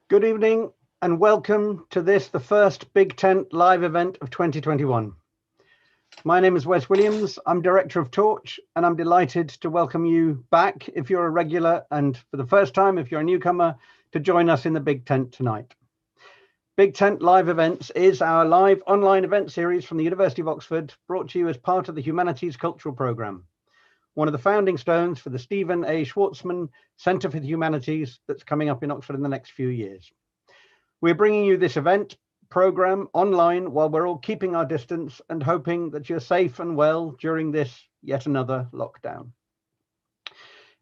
Good evening and welcome to the first Big Tent live event of 2021. My name is Wes Williams, I'm Director of Torch, and I'm delighted to welcome you back if you're a regular, and for the first time if you're a newcomer, to join us in the Big Tent tonight. Big Tent Live Events is our live online event series from the University of Oxford, brought to you as part of the Humanities Cultural Programme, one of the founding stones for the Stephen A. Schwarzman Centre for the Humanities that's coming up in Oxford in the next few years. We're bringing you this event programme online while we're all keeping our distance and hoping that you're safe and well during this yet another lockdown.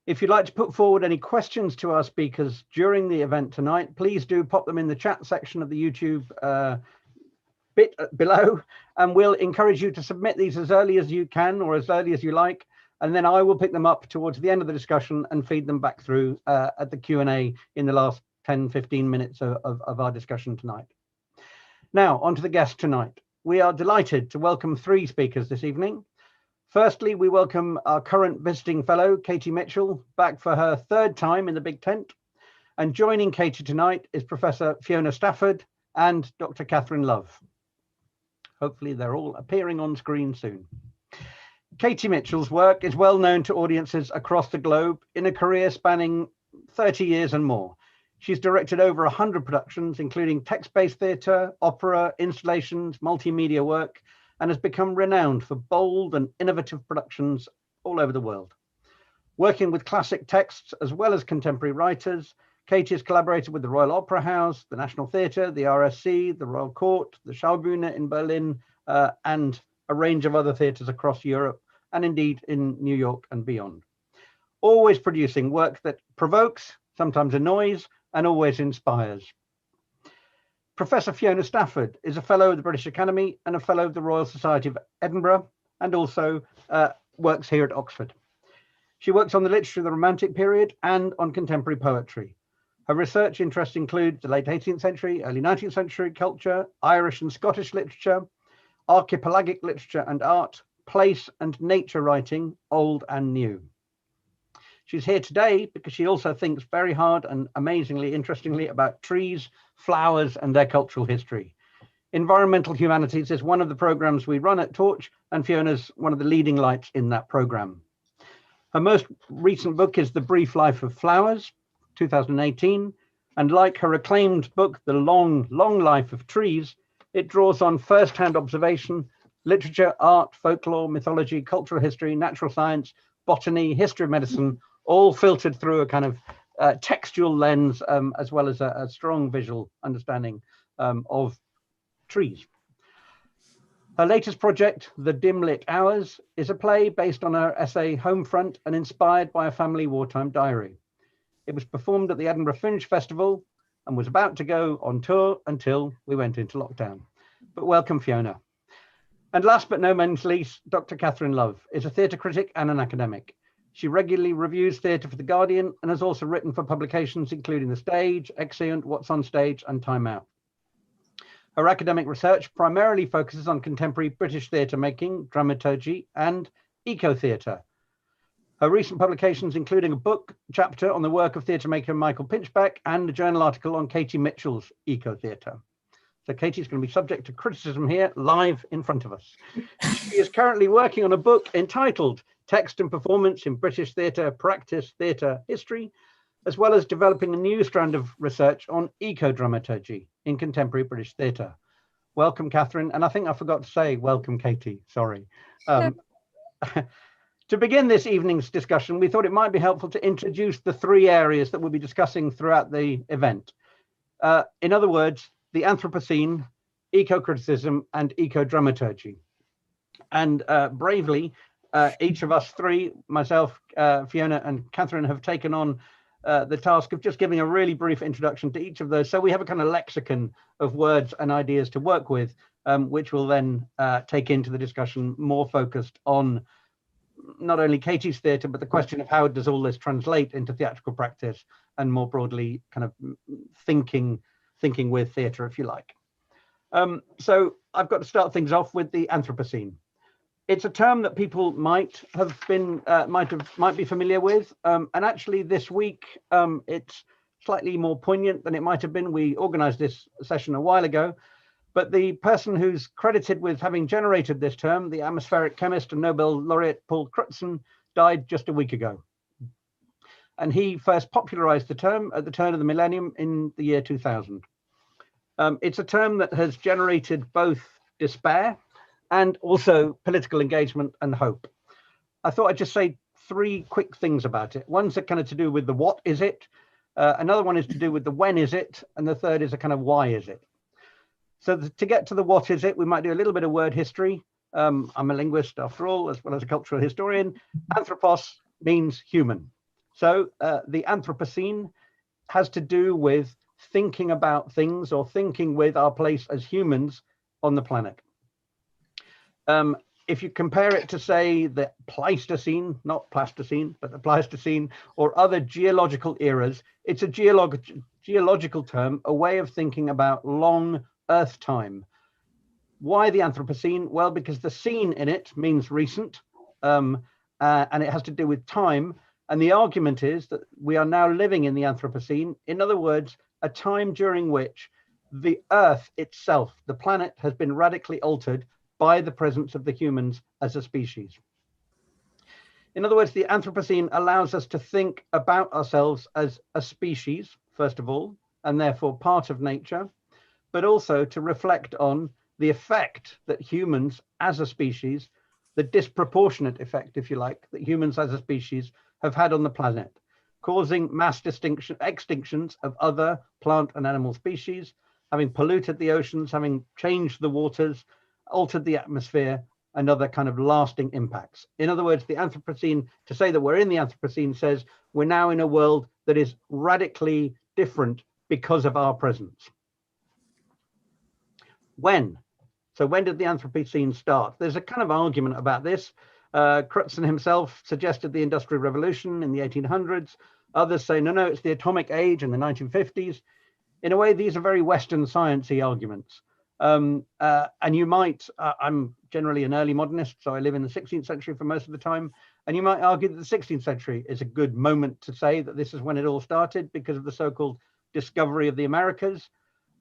If you'd like to put forward any questions to our speakers during the event tonight, please do pop them in the chat section of the YouTube bit below, and we'll encourage you to submit these as early as you can or as early as you like. And then I will pick them up towards the end of the discussion and feed them back through at the Q&A in the last 10-15 minutes of our discussion tonight. Now, on to the guests tonight. We are delighted to welcome three speakers this evening. Firstly, we welcome our current visiting fellow, Katie Mitchell, back for her third time in the Big Tent. And joining Katie tonight is Professor Fiona Stafford and Dr. Catherine Love. Hopefully they're all appearing on screen soon. Katie Mitchell's work is well known to audiences across the globe in a career spanning 30 years and more. She's directed over 100 productions, including text-based theatre, opera, installations, multimedia work, and has become renowned for bold and innovative productions all over the world. Working with classic texts as well as contemporary writers, Katie has collaborated with the Royal Opera House, the National Theatre, the RSC, the Royal Court, the Schaubühne in Berlin, and a range of other theatres across Europe, and indeed in New York and beyond. Always producing work that provokes, sometimes annoys, and always inspires. Professor Fiona Stafford is a Fellow of the British Academy and a Fellow of the Royal Society of Edinburgh, and also works here at Oxford. She works on the literature of the Romantic period and on contemporary poetry. Her research interests include the late 18th century, early 19th century culture, Irish and Scottish literature, archipelagic literature and art, place and nature writing, old and new. She's here today because she also thinks very hard and amazingly interestingly about trees, flowers, and their cultural history. Environmental Humanities is one of the programs we run at Torch, and Fiona's one of the leading lights in that program. Her most recent book is The Brief Life of Flowers, 2018, and like her acclaimed book, The Long, Long Life of Trees, it draws on first-hand observation, literature, art, folklore, mythology, cultural history, natural science, botany, history of medicine, all filtered through a kind of textual lens, as well as a strong visual understanding of trees. Her latest project, The Dim Lit Hours, is a play based on her essay Homefront and inspired by a family wartime diary. It was performed at the Edinburgh Fringe Festival and was about to go on tour until we went into lockdown. But welcome, Fiona. And last but no means least, Dr. Catherine Love is a theatre critic and an academic. She regularly reviews theatre for The Guardian and has also written for publications including The Stage, Exeunt, What's on Stage, and Time Out. Her academic research primarily focuses on contemporary British theatre making, dramaturgy, and eco-theatre. Her recent publications including a book chapter on the work of theatre maker Michael Pinchbeck and a journal article on Katie Mitchell's eco-theatre. So Katie's going to be subject to criticism here live in front of us. She is currently working on a book entitled Text and Performance in British Theatre Practice Theatre History, as well as developing a new strand of research on eco-dramaturgy in contemporary British theatre. Welcome, Catherine. And I think I forgot to say welcome, Katie. Sorry. To begin this evening's discussion, we thought it might be helpful to introduce the three areas that we'll be discussing throughout the event. In other words, the Anthropocene, eco-criticism, and eco-dramaturgy. And bravely, each of us three, myself, Fiona, and Catherine, have taken on the task of just giving a really brief introduction to each of those. So we have a kind of lexicon of words and ideas to work with, which will then take into the discussion more focused on not only Katie's theatre, but the question of how does all this translate into theatrical practice and more broadly kind of thinking with theatre, if you like. So I've got to start things off with the Anthropocene. It's a term that people might be familiar with, and actually this week it's slightly more poignant than it might have been. We organized this session a while ago, but the person who's credited with having generated this term, the atmospheric chemist and Nobel laureate Paul Crutzen, died just a week ago. And he first popularized the term at the turn of the millennium in the year 2000. It's a term that has generated both despair and also political engagement and hope. I thought I'd just say three quick things about it. One's kind of to do with the what is it, another one is to do with the when is it, and the third is a kind of why is it. So to get to the what is it, we might do a little bit of word history. I'm a linguist after all, as well as a cultural historian. Anthropos means human. So the Anthropocene has to do with thinking about things or thinking with our place as humans on the planet. If you compare it to, say, the Pleistocene, not Plasticine, but the Pleistocene, or other geological eras, it's a geological term, a way of thinking about long Earth time. Why the Anthropocene? Well, because the scene in it means recent, and it has to do with time. And the argument is that we are now living in the Anthropocene. In other words, a time during which the Earth itself, the planet, has been radically altered by the presence of the humans as a species. In other words, the Anthropocene allows us to think about ourselves as a species, first of all, and therefore part of nature, but also to reflect on the effect that humans as a species, the disproportionate effect, if you like, that humans as a species have had on the planet, causing mass extinctions of other plant and animal species, having polluted the oceans, having changed the waters, altered the atmosphere, and other kind of lasting impacts. In other words, the Anthropocene, to say that we're in the Anthropocene, says we're now in a world that is radically different because of our presence. When? So when did the Anthropocene start? There's a kind of argument about this. Crutzen himself suggested the Industrial Revolution in the 1800s. Others say, no, it's the atomic age in the 1950s. In a way, these are very Western science-y arguments. And you might, I'm generally an early modernist, so I live in the 16th century for most of the time. And you might argue that the 16th century is a good moment to say that this is when it all started because of the so-called discovery of the Americas.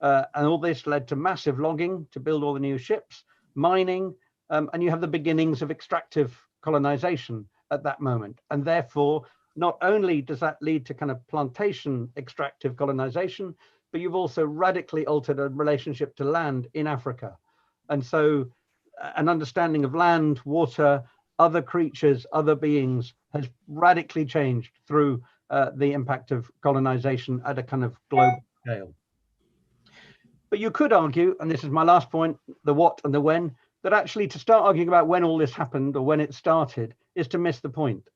And all this led to massive logging to build all the new ships, mining, and you have the beginnings of extractive colonization at that moment. And therefore, not only does that lead to kind of plantation extractive colonization, but you've also radically altered a relationship to land in Africa. And so an understanding of land, water, other creatures, other beings has radically changed through the impact of colonization at a kind of global scale. But you could argue, and this is my last point, the what and the when, that actually to start arguing about when all this happened or when it started is to miss the point.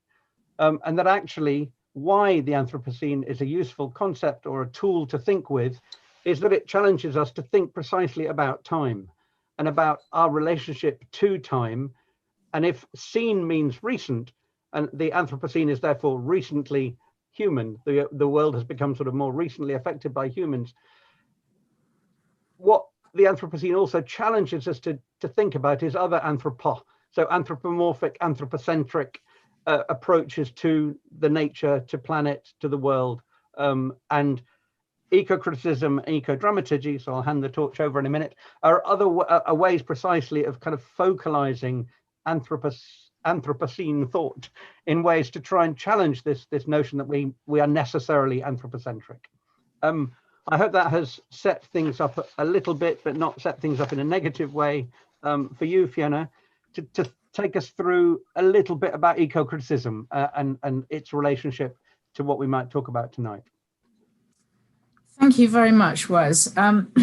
And that actually why the Anthropocene is a useful concept or a tool to think with is that it challenges us to think precisely about time and about our relationship to time. And if scene means recent, and the Anthropocene is therefore recently human, the world has become sort of more recently affected by humans. What the Anthropocene also challenges us to think about is other so anthropomorphic, anthropocentric approaches to the nature, to planet, to the world, and eco-criticism, eco-dramaturgy, so I'll hand the torch over in a minute, are other ways precisely of kind of focalizing Anthropocene thought in ways to try and challenge this notion that we are necessarily anthropocentric. I hope that has set things up a little bit, but not set things up in a negative way for you, Fiona, to take us through a little bit about eco-criticism and its relationship to what we might talk about tonight. Thank you very much, Wes. I'm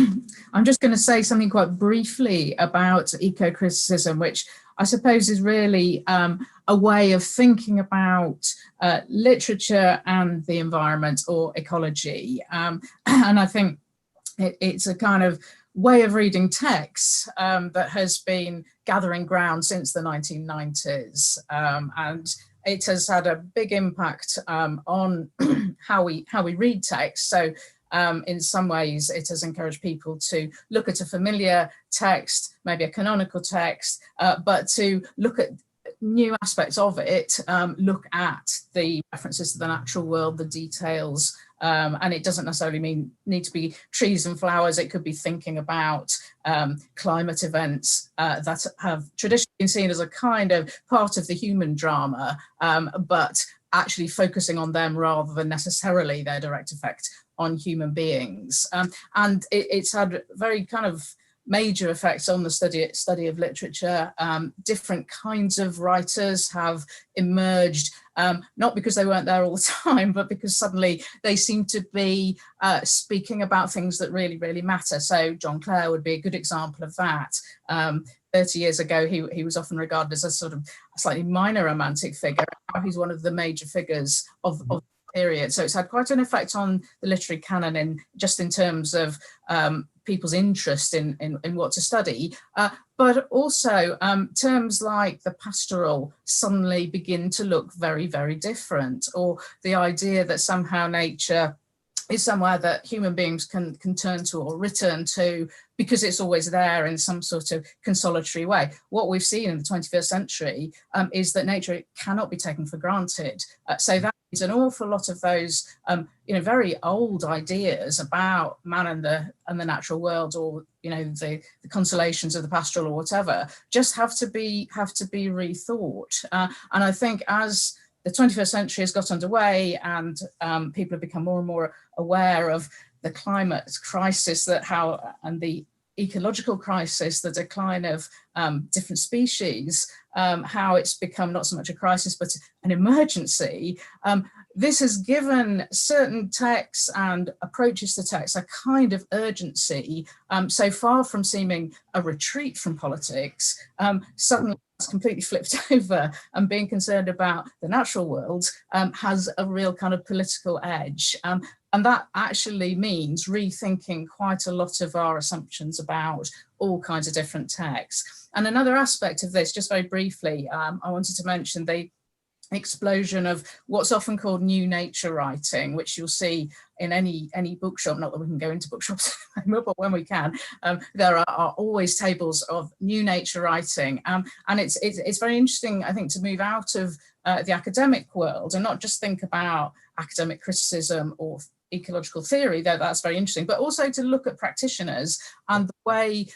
just going to say something quite briefly about eco-criticism, which I suppose is really a way of thinking about literature and the environment or ecology. And I think it's a kind of way of reading texts that has been gathering ground since the 1990s. And it has had a big impact on how we read text. So in some ways, it has encouraged people to look at a familiar text, maybe a canonical text, but to look at new aspects of it, look at the references to the natural world, the details, And it doesn't necessarily need to be trees and flowers. It could be thinking about climate events that have traditionally been seen as a kind of part of the human drama, but actually focusing on them rather than necessarily their direct effect on human beings. And it's had very kind of major effects on the study of literature. Different kinds of writers have emerged, not because they weren't there all the time, but because suddenly they seem to be speaking about things that really, really matter. So John Clare would be a good example of that. 30 years ago, he was often regarded as a sort of slightly minor romantic figure. Now he's one of the major figures of the period. So it's had quite an effect on the literary canon, in just in terms of people's interest in what to study, but also terms like the pastoral suddenly begin to look very, very different, or the idea that somehow nature is somewhere that human beings can turn to or return to because it's always there in some sort of consolatory way. What we've seen in the 21st century is that nature cannot be taken for granted. So that is an awful lot of those very old ideas about man and the natural world, or the consolations of the pastoral or whatever, just have to be rethought. And I think as the 21st century has got underway and people have become more and more aware of the climate crisis and the ecological crisis, the decline of different species, how it's become not so much a crisis but an emergency. This has given certain texts and approaches to text a kind of urgency, so far from seeming a retreat from politics, suddenly it's completely flipped over, and being concerned about the natural world has a real kind of political edge. And that actually means rethinking quite a lot of our assumptions about all kinds of different texts. And another aspect of this, just very briefly, I wanted to mention the explosion of what's often called new nature writing, which you'll see in any bookshop. Not that we can go into bookshops anymore, but when we can, there are always tables of new nature writing, and it's very interesting, I think, to move out of the academic world and not just think about academic criticism or ecological theory, though that's very interesting, but also to look at practitioners and the way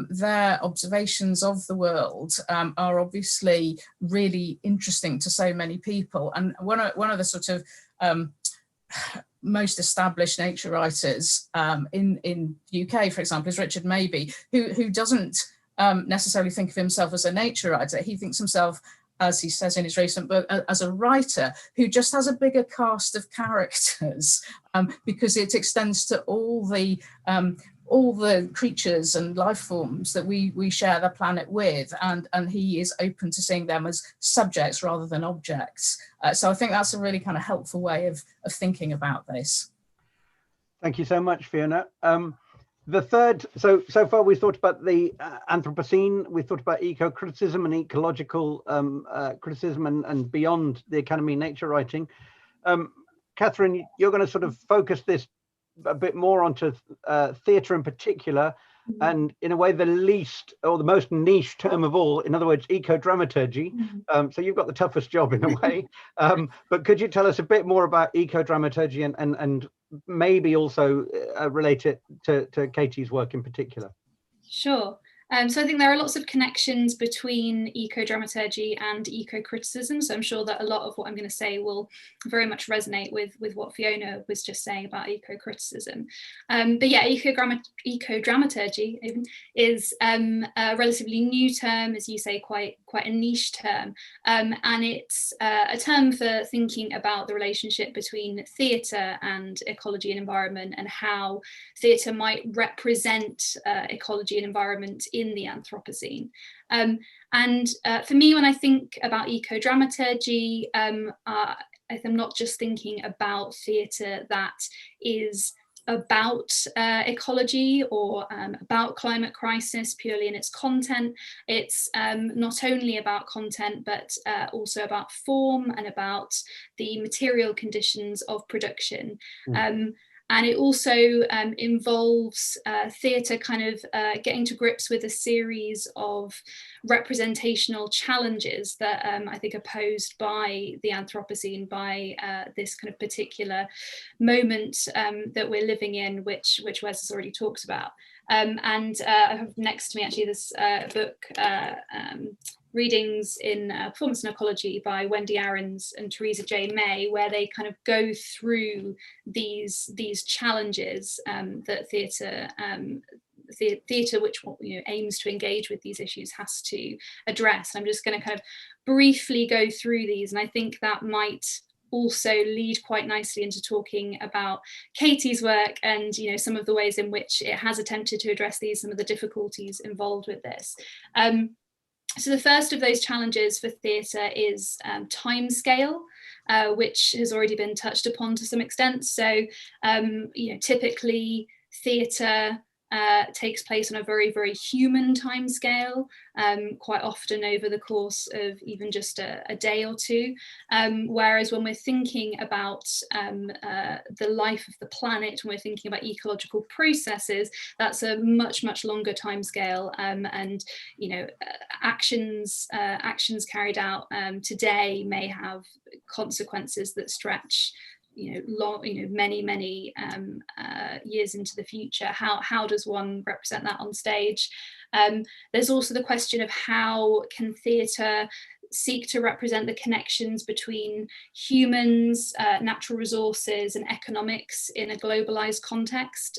their observations of the world are obviously really interesting to so many people. And one of the sort of most established nature writers in the UK, for example, is Richard Mabey, who doesn't necessarily think of himself as a nature writer. He thinks himself, as he says in his recent book, as a writer who just has a bigger cast of characters, because it extends to all the creatures and life forms that we share the planet with, and he is open to seeing them as subjects rather than objects. So I think that's a really kind of helpful way of thinking about this. Thank you so much, Fiona. The third, so far we've thought about the Anthropocene, we've thought about eco-criticism and ecological criticism and beyond the academy nature writing. Catherine, you're going to sort of focus this a bit more onto theatre in particular, and in a way the least or the most niche term of all, in other words, eco-dramaturgy. So you've got the toughest job in a way, but could you tell us a bit more about eco-dramaturgy and maybe also relate it to Katie's work in particular? Sure. So I think there are lots of connections between eco-dramaturgy and eco-criticism. So I'm sure that a lot of what I'm going to say will very much resonate with what Fiona was just saying about eco-criticism. But yeah, eco-dramaturgy is a relatively new term, as you say, quite a niche term. And it's a term for thinking about the relationship between theatre and ecology and environment, and how theatre might represent ecology and environment in the Anthropocene. And for me, when I think about eco-dramaturgy, I'm not just thinking about theatre that is about ecology or about climate crisis purely in its content. It's not only about content, but also about form and about the material conditions of production. And it also involves theatre kind of getting to grips with a series of representational challenges that I think are posed by the Anthropocene, by this kind of particular moment that we're living in, which Wes has already talked about. And I have next to me actually this book, Readings in Performance and Ecology by Wendy Aarons and Theresa J. May, where they kind of go through these challenges that theatre which aims to engage with these issues has to address. I'm just going to kind of briefly go through these, and I think that might also lead quite nicely into talking about Katie's work and some of the ways in which it has attempted to address some of the difficulties involved with this. So the first of those challenges for theatre is timescale, which has already been touched upon to some extent. So, typically theatre takes place on a very, very human timescale, quite often over the course of even just a day or two. Whereas when we're thinking about the life of the planet, when we're thinking about ecological processes, that's a much, much longer timescale. And actions carried out today may have consequences that stretch many years into the future. How does one represent that on stage? There's also the question of how can theatre seek to represent the connections between humans, natural resources and economics in a globalized context,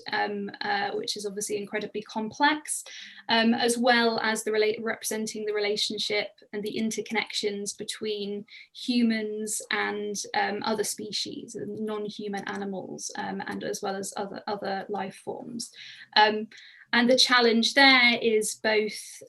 which is obviously incredibly complex, as well as representing the relationship and the interconnections between humans and other species, non-human animals, and as well as other life forms. And the challenge there is both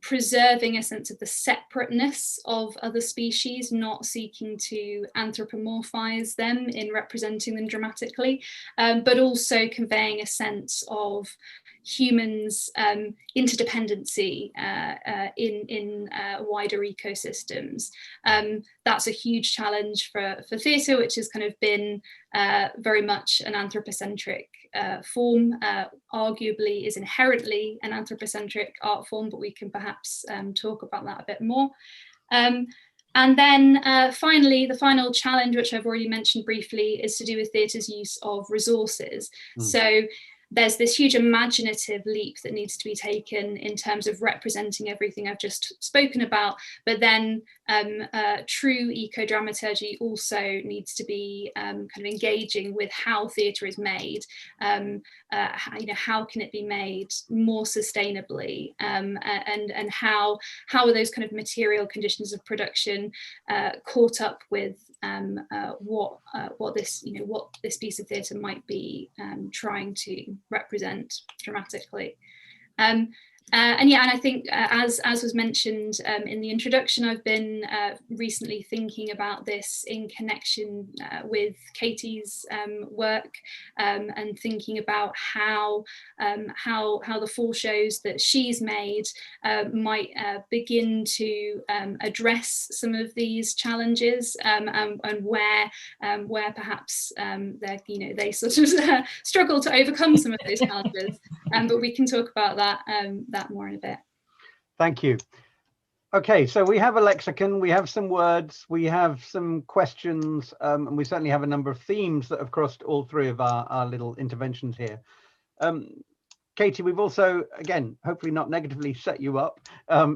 preserving a sense of the separateness of other species, not seeking to anthropomorphize them in representing them dramatically, but also conveying a sense of humans' interdependency in wider ecosystems. That's a huge challenge for theatre, which has kind of been very much an anthropocentric form, arguably is inherently an anthropocentric art form, but we can perhaps talk about that a bit more. And then finally, the final challenge, which I've already mentioned briefly, is to do with theatre's use of resources. So there's this huge imaginative leap that needs to be taken in terms of representing everything I've just spoken about, but then true eco-dramaturgy also needs to be kind of engaging with how theatre is made. How can it be made more sustainably, and how are those kind of material conditions of production caught up with what this piece of theatre might be trying to represent dramatically. And I think as was mentioned in the introduction, I've been recently thinking about this in connection with Katie's work, and thinking about how the 4 shows that she's made might begin to address some of these challenges, and where perhaps they sort of struggle to overcome some of those challenges. But we can talk about that more in a bit. Thank you. Okay, so we have a lexicon, we have some words, we have some questions, and we certainly have a number of themes that have crossed all 3 of our little interventions here. Katie, we've also, again, hopefully not negatively set you up,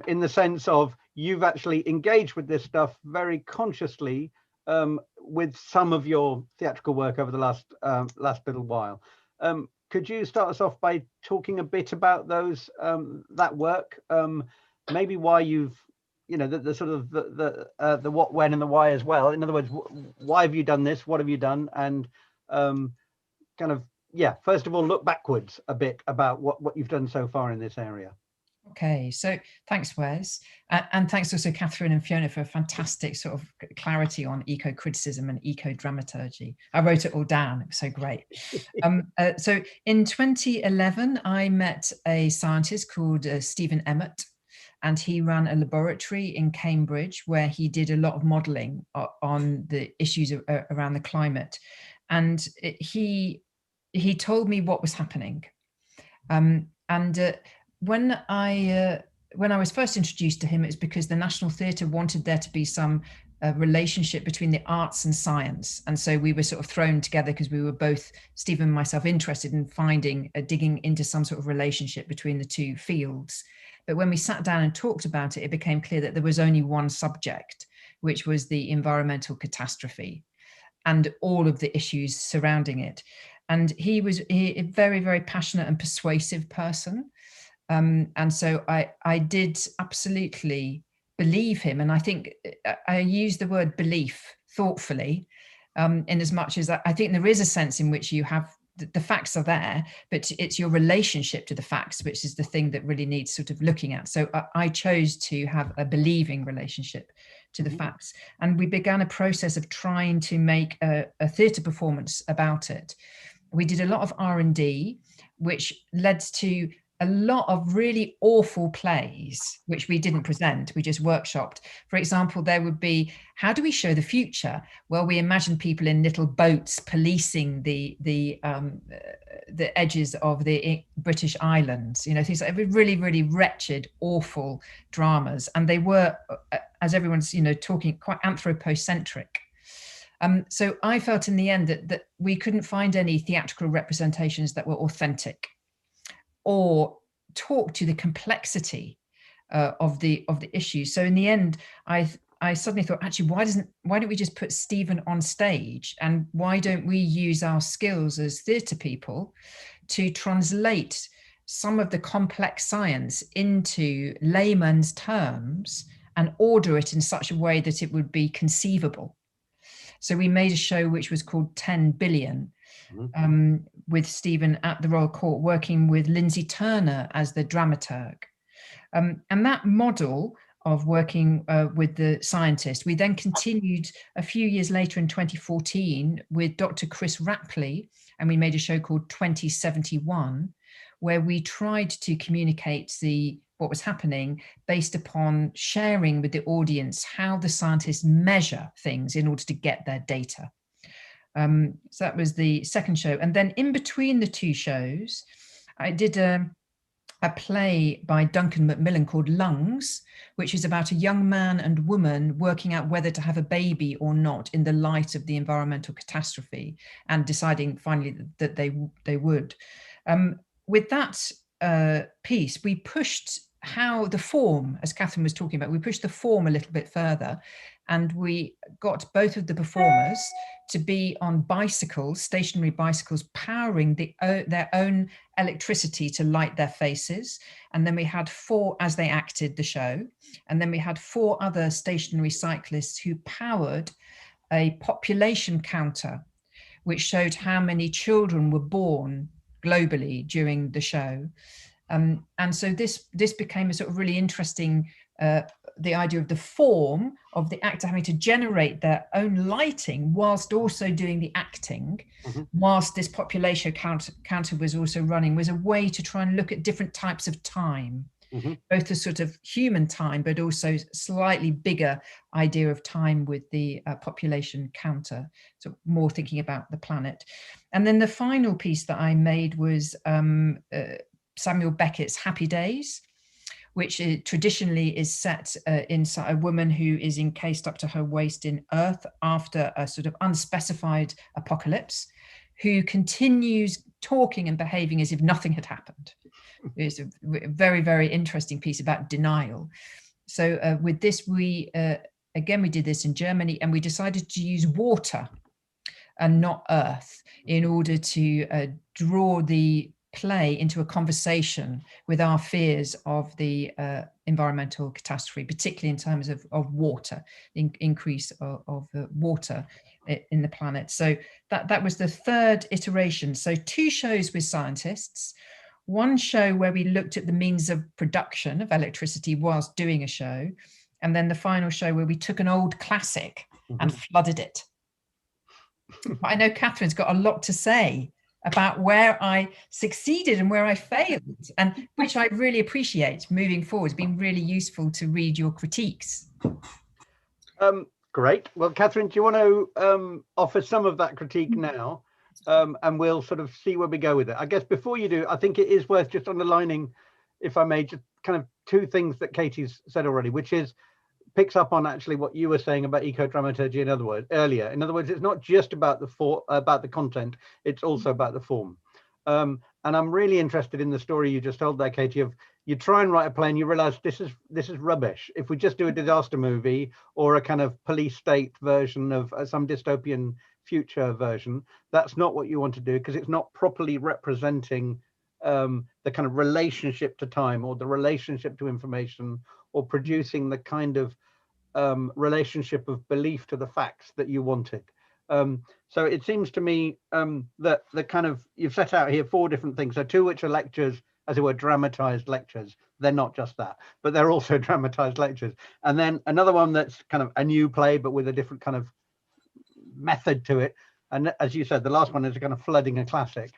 in the sense of you've actually engaged with this stuff very consciously with some of your theatrical work over the last little while. Could you start us off by talking a bit about those that work, maybe why you've, the sort of the what, when, and the why as well. In other words, why have you done this? What have you done? And kind of, first of all, look backwards a bit about what you've done so far in this area. Okay, so thanks, Wes, and thanks also Catherine and Fiona for a fantastic sort of clarity on eco-criticism and eco-dramaturgy. I wrote it all down, it was so great. So in 2011, I met a scientist called Stephen Emmett, and he ran a laboratory in Cambridge where he did a lot of modelling on the issues around the climate. and he told me what was happening. When I was first introduced to him, it's because the National Theatre wanted there to be some relationship between the arts and science. And so we were sort of thrown together because we were both, Stephen and myself, interested in digging into some sort of relationship between the two fields. But when we sat down and talked about it, it became clear that there was only one subject, which was the environmental catastrophe and all of the issues surrounding it. And he was a very, very passionate and persuasive person. And so I did absolutely believe him. And I think I use the word belief thoughtfully, in as much as I think there is a sense in which you have the facts are there, but it's your relationship to the facts, which is the thing that really needs sort of looking at. So I chose to have a believing relationship to the facts. And we began a process of trying to make a theatre performance about it. We did a lot of R&D, which led to a lot of really awful plays, which we didn't present, we just workshopped. For example, there would be, how do we show the future? Well, we imagined people in little boats policing the edges of the British Islands, you know, things like really, really wretched, awful dramas. And they were, as everyone's, you know, talking, quite anthropocentric. So I felt in the end that we couldn't find any theatrical representations that were authentic or talk to the complexity of the issues. So in the end, I suddenly thought, actually, why don't we just put Stephen on stage, and why don't we use our skills as theatre people to translate some of the complex science into layman's terms and order it in such a way that it would be conceivable. So we made a show which was called 10 Billion, with Stephen at the Royal Court, working with Lindsay Turner as the dramaturg. And that model of working with the scientist, we then continued a few years later in 2014 with Dr. Chris Rapley, and we made a show called 2071, where we tried to communicate what was happening based upon sharing with the audience how the scientists measure things in order to get their data. So that was the second show. And then in between the two shows, I did a play by Duncan Macmillan called Lungs, which is about a young man and woman working out whether to have a baby or not in the light of the environmental catastrophe, and deciding finally that they would. With that piece, we pushed how the form, as Catherine was talking about, we pushed the form a little bit further, and we got both of the performers to be on bicycles, stationary bicycles, powering their own electricity to light their faces. And then we had 4 as they acted the show. And then we had 4 other stationary cyclists who powered a population counter, which showed how many children were born globally during the show. And so this became a sort of really interesting, the idea of the form of the actor having to generate their own lighting whilst also doing the acting, whilst this population counter was also running, was a way to try and look at different types of time, both the sort of human time, but also slightly bigger idea of time with the population counter, so more thinking about the planet. And then the final piece that I made was Samuel Beckett's Happy Days, which traditionally is set inside a woman who is encased up to her waist in earth after a sort of unspecified apocalypse, who continues talking and behaving as if nothing had happened. It's a very, very interesting piece about denial. So with this, we did this in Germany, and we decided to use water and not earth in order to draw the play into a conversation with our fears of the environmental catastrophe, particularly in terms of water, increase of water in the planet. So that was the third iteration. So 2 shows with scientists, 1 show where we looked at the means of production of electricity whilst doing a show, and then the final show where we took an old classic and flooded it. But I know Catherine's got a lot to say about where I succeeded and where I failed, and which I really appreciate moving forward. It's been really useful to read your critiques. Great. Well, Catherine, do you want to offer some of that critique now? And we'll sort of see where we go with it. I guess before you do, I think it is worth just underlining, if I may, just kind of two things that Katie's said already, which is picks up on actually what you were saying about eco-dramaturgy in other words earlier. In other words, it's not just about the content, it's also about the form. And I'm really interested in the story you just told there, Katie, of you try and write a play and you realize this is rubbish. If we just do a disaster movie or a kind of police state version of some dystopian future version, that's not what you want to do, because it's not properly representing the kind of relationship to time or the relationship to information, or producing the kind of relationship of belief to the facts that you wanted. So it seems to me that the kind of, you've set out here 4 different things. So 2 which are lectures, as it were, dramatized lectures. They're not just that, but they're also dramatized lectures. And then another one that's kind of a new play, but with a different kind of method to it. And as you said, the last one is a kind of flooding a classic.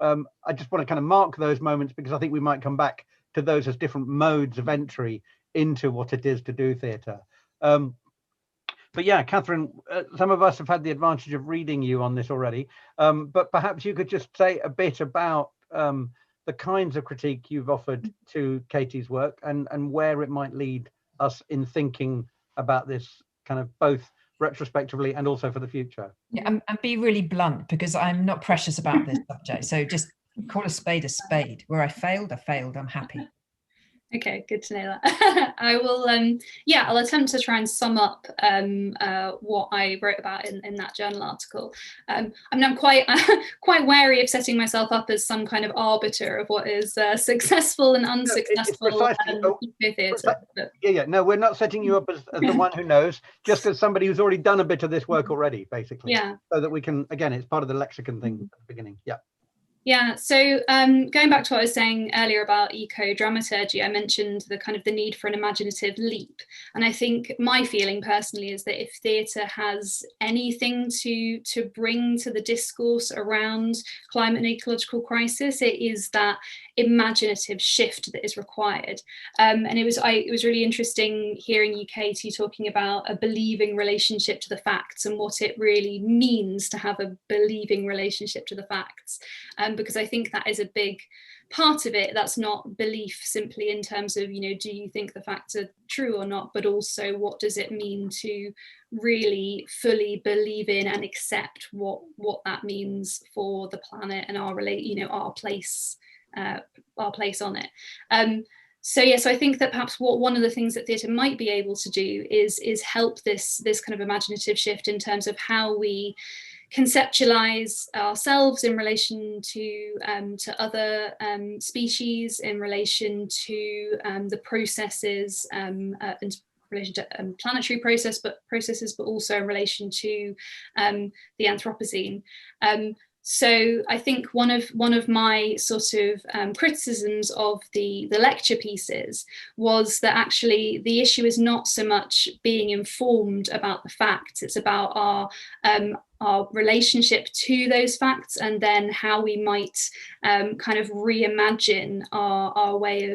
I just want to kind of mark those moments, because I think we might come back to those as different modes of entry into what it is to do theatre. But yeah, Catherine, some of us have had the advantage of reading you on this already, but perhaps you could just say a bit about the kinds of critique you've offered to Katie's work, and where it might lead us in thinking about this kind of both retrospectively and also for the future. Yeah, and be really blunt, because I'm not precious about this subject. So just call a spade a spade. Where I failed, I'm happy. Okay, good to know that. I will, yeah, I'll attempt to try and sum up what I wrote about in that journal article. I mean, I'm quite wary of setting myself up as some kind of arbiter of what is successful and unsuccessful eco-theatre. Yeah, no, we're not setting you up as the one who knows, just as somebody who's already done a bit of this work already, basically. Yeah. So that we can, again, it's part of the lexicon thing at the beginning. Yeah. Yeah, so going back to what I was saying earlier about eco-dramaturgy, I mentioned the kind of the need for an imaginative leap. And I think my feeling personally is that if theatre has anything to bring to the discourse around climate and ecological crisis, it is that imaginative shift that is required. And it was really interesting hearing you, Katie, talking about a believing relationship to the facts and what it really means to have a believing relationship to the facts. Because I think that is a big part of it. That's not belief simply in terms of, you know, do you think the facts are true or not, but also what does it mean to really fully believe in and accept what that means for the planet and our place on it. So I think that perhaps one of the things that theatre might be able to do is help this kind of imaginative shift in terms of how we conceptualize ourselves in relation to other species, in relation to the processes, in relation to planetary processes, but also in relation to the Anthropocene. So I think one of my sort of criticisms of the lecture pieces was that actually the issue is not so much being informed about the facts, it's about our relationship to those facts, and then how we might kind of reimagine our way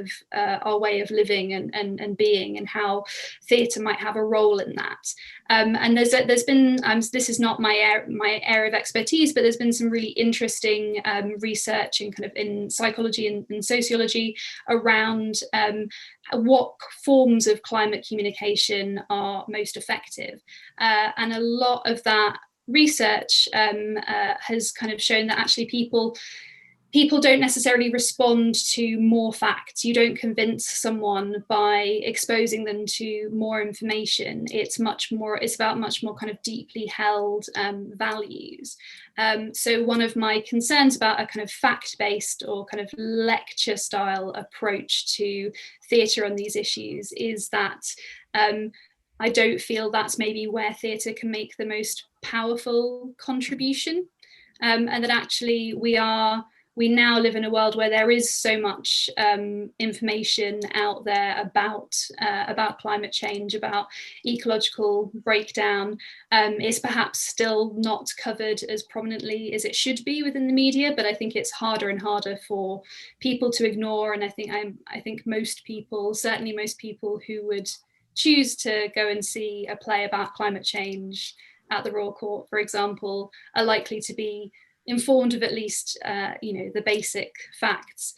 of living and being, and how theatre might have a role in that. And there's been this is not my area of expertise, but there's been some really interesting research in kind of in psychology and sociology around what forms of climate communication are most effective, and a lot of that research has kind of shown that actually people don't necessarily respond to more facts. You don't convince someone by exposing them to more information. It's about much more kind of deeply held values. So one of my concerns about a kind of fact-based or kind of lecture style approach to theatre on these issues is that I don't feel that's maybe where theatre can make the most powerful contribution, and that actually we now live in a world where there is so much information out there about climate change, about ecological breakdown. It's perhaps still not covered as prominently as it should be within the media, but I think it's harder and harder for people to ignore. And I think most people, certainly most people who would choose to go and see a play about climate change at the Royal Court, for example, are likely to be informed of at least the basic facts.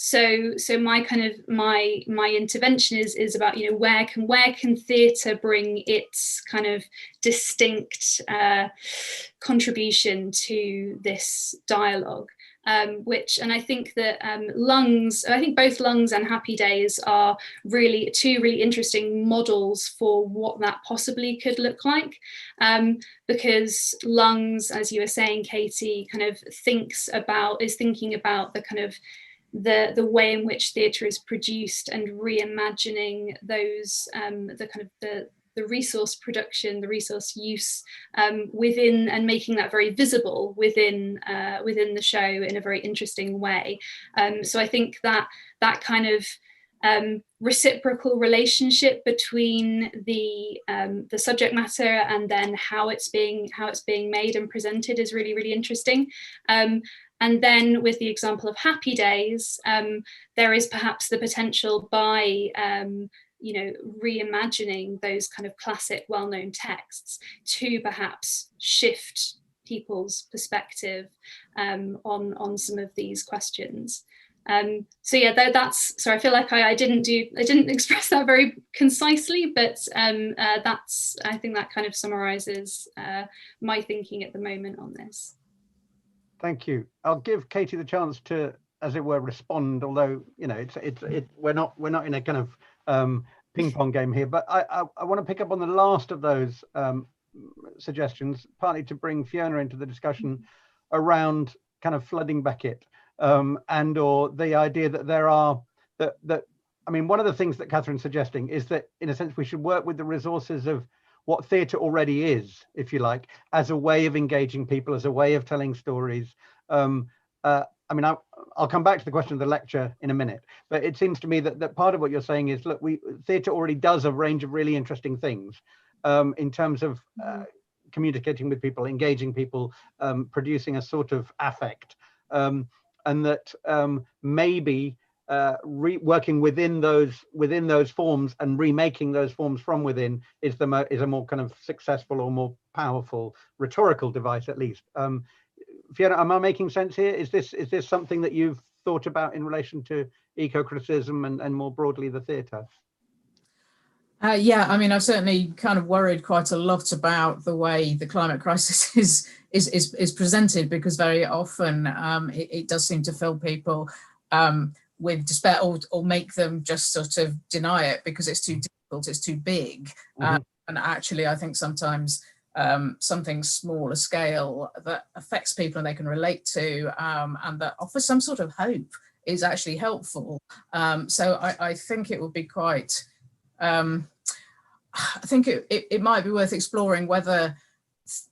So my kind of my intervention is about where can theatre bring its kind of distinct contribution to this dialogue. And I think that both Lungs and Happy Days are really two really interesting models for what that possibly could look like. Because Lungs, as you were saying, Katie, kind of is thinking about the kind of the way in which theatre is produced and reimagining those the resource production, the resource use within, and making that very visible within the show in a very interesting way. So I think that kind of reciprocal relationship between the subject matter and then how it's being made and presented is really, really interesting. And then with the example of Happy Days, there is perhaps the potential by reimagining those kind of classic well-known texts to perhaps shift people's perspective on some of these questions. So yeah, that's, sorry, I feel like I didn't express that very concisely, but I think that kind of summarizes my thinking at the moment on this. Thank you. I'll give Katie the chance to, as it were, respond, although we're not in a kind of ping pong game here, but I want to pick up on the last of those suggestions, partly to bring Fiona into the discussion around kind of flooding Beckett, and or the idea that there are one of the things that Catherine's suggesting is that in a sense we should work with the resources of what theatre already is, if you like, as a way of engaging people, as a way of telling stories. I'll come back to the question of the lecture in a minute, but it seems to me that part of what you're saying is, look, theatre already does a range of really interesting things in terms of communicating with people, engaging people, producing a sort of affect, and that maybe working within those forms and remaking those forms from within is a more kind of successful or more powerful rhetorical device, at least. Fiona, am I making sense here? Is this something that you've thought about in relation to eco-criticism and more broadly the theatre? Yeah, I've certainly kind of worried quite a lot about the way the climate crisis is presented, because very often it does seem to fill people with despair, or make them just sort of deny it because it's too difficult, it's too big. And actually, I think sometimes something smaller scale that affects people and they can relate to, and that offers some sort of hope is actually helpful. So I think it would be quite, I think it might be worth exploring whether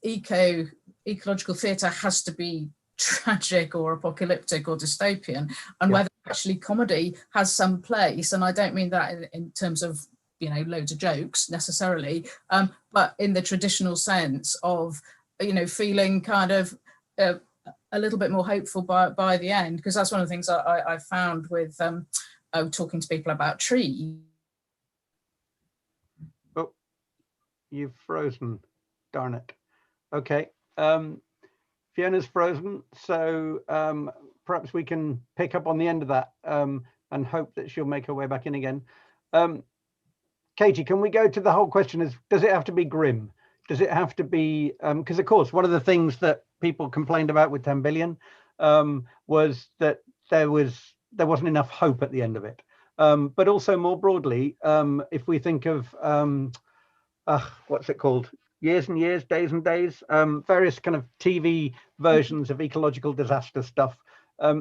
ecological theatre has to be tragic or apocalyptic or dystopian, and whether actually comedy has some place. And I don't mean that in terms of loads of jokes necessarily, but in the traditional sense of feeling kind of a little bit more hopeful by the end, because that's one of the things I found with talking to people about trees. Oh, you've frozen, darn it. Okay, Fiona's frozen, so perhaps we can pick up on the end of that and hope that she'll make her way back in again. Katie, can we go to the whole question is, does it have to be grim? Does it have to be, because of course, one of the things that people complained about with 10 billion was that there wasn't enough hope at the end of it. But also more broadly, if we think of, what's it called? Years and Years, Days and Days, various kind of TV versions of ecological disaster stuff,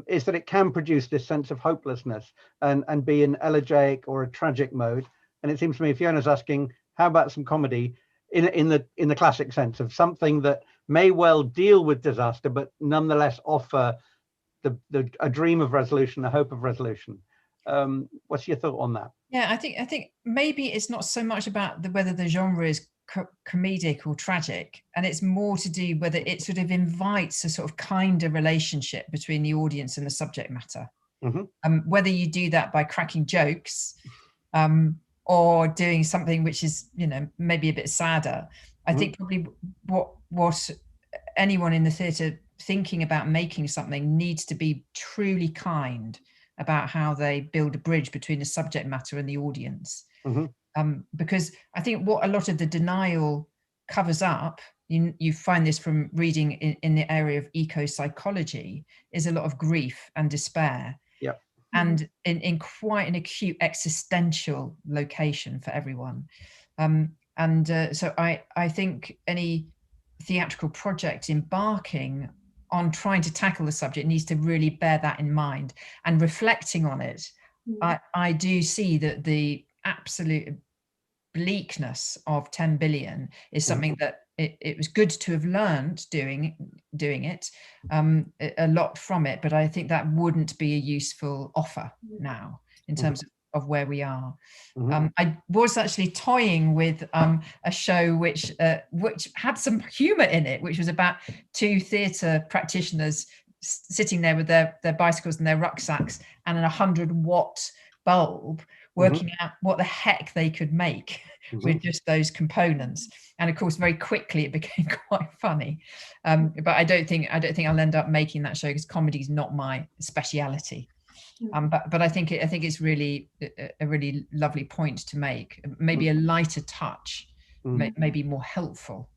is that it can produce this sense of hopelessness and be an elegiac or a tragic mode. And it seems to me Fiona's asking, how about some comedy in the classic sense of something that may well deal with disaster, but nonetheless offer a dream of resolution, a hope of resolution. What's your thought on that? Yeah, I think maybe it's not so much about whether the genre is comedic or tragic, and it's more to do whether it sort of invites a sort of kinder relationship between the audience and the subject matter. Whether you do that by cracking jokes, or doing something which is, you know, maybe a bit sadder. I think probably what anyone in the theatre thinking about making something needs to be truly kind about how they build a bridge between the subject matter and the audience. Because I think what a lot of the denial covers up, you find this from reading in the area of eco-psychology, is a lot of grief and despair. And in quite an acute existential location for everyone. So I think any theatrical project embarking on trying to tackle the subject needs to really bear that in mind, and reflecting on it. I do see that the absolute bleakness of 10 billion is something that it was good to have learned doing it, a lot from it, but I think that wouldn't be a useful offer now in terms of where we are. I was actually toying with a show which had some humor in it, which was about two theatre practitioners sitting there with their bicycles and their rucksacks and a 100-watt bulb, working out what the heck they could make with just those components. And of course, very quickly it became quite funny. But I don't think I'll end up making that show, because comedy is not my speciality. But I think it's really a really lovely point to make. Maybe a lighter touch, maybe more helpful.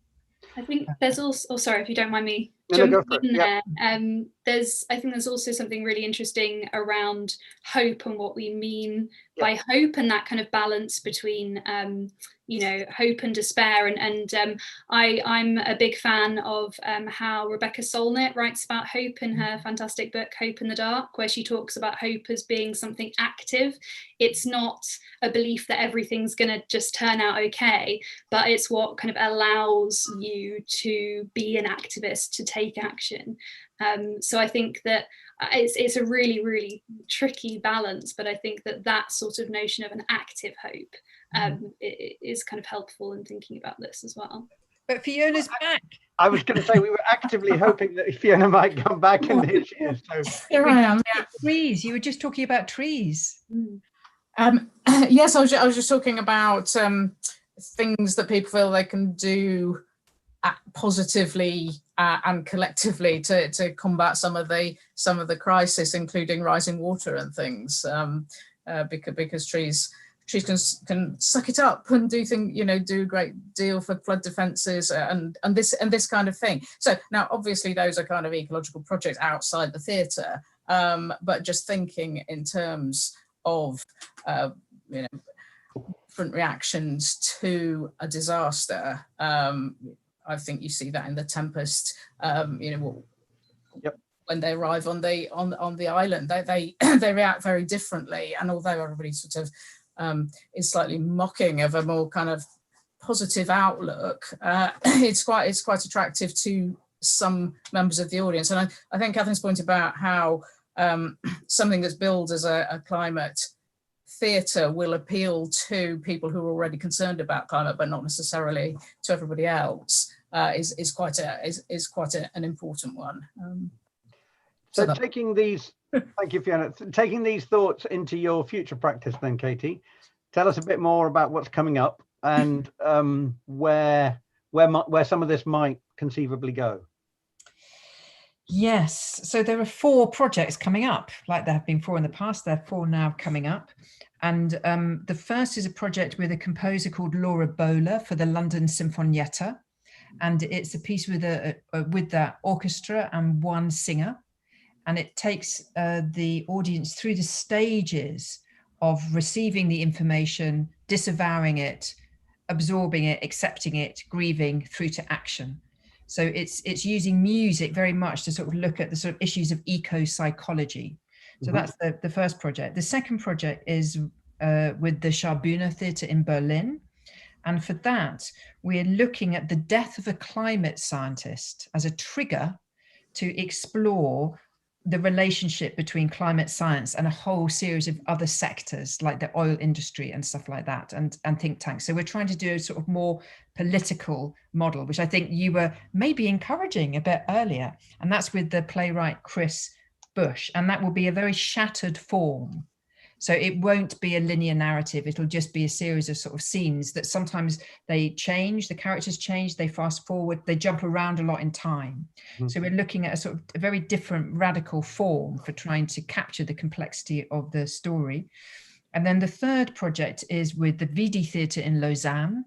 I think there's also, sorry if you don't mind me jumping in there. I think there's also something really interesting around hope and what we mean by hope, and that kind of balance between hope and despair. And I'm a big fan of how Rebecca Solnit writes about hope in her fantastic book Hope in the Dark, where she talks about hope as being something active. It's not a belief that everything's going to just turn out okay, but it's what kind of allows you to be an activist, to take action. So I think that it's a really, really tricky balance, but I think that sort of notion of an active hope is kind of helpful in thinking about this as well. But Fiona's back. I was going to say we were actively hoping that Fiona might come back, and here she is. So here I am. Trees. You were just talking about trees. Yes, I was just talking about things that people feel they can do positively and collectively to combat some of the crisis, including rising water and things, because trees can suck it up and do a great deal for flood defences and this kind of thing. So now obviously those are kind of ecological projects outside the theatre, but just thinking in terms of different reactions to a disaster. I think you see that in The Tempest. When they arrive on the island, they react very differently. And although everybody sort of is slightly mocking of a more kind of positive outlook, it's quite attractive to some members of the audience. And I think Catherine's point about how something that's billed as a climate theatre will appeal to people who are already concerned about climate, but not necessarily to everybody else, is quite an important one. So taking these, thank you, Fiona. Taking these thoughts into your future practice, then, Katie, tell us a bit more about what's coming up and where some of this might conceivably go. Yes, so there are 4 projects coming up, like there have been 4 in the past. There are 4 now coming up. And the first is a project with a composer called Laura Bowler for the London Sinfonietta. And it's a piece with the orchestra and 1 singer. And it takes the audience through the stages of receiving the information, disavowing it, absorbing it, accepting it, grieving, through to action. So it's using music very much to sort of look at the sort of issues of eco-psychology. So that's the first project. The second project is with the Schaubühne Theater in Berlin. And for that, we're looking at the death of a climate scientist as a trigger to explore the relationship between climate science and a whole series of other sectors like the oil industry and stuff like that, and think tanks. So we're trying to do a sort of more political model, which I think you were maybe encouraging a bit earlier. And that's with the playwright Chris Bush. And that will be a very shattered form. So it won't be a linear narrative. It'll just be a series of sort of scenes that sometimes they change, the characters change, they fast forward, they jump around a lot in time. So we're looking at a sort of a very different radical form for trying to capture the complexity of the story. And then the third project is with the Vidi Theatre in Lausanne.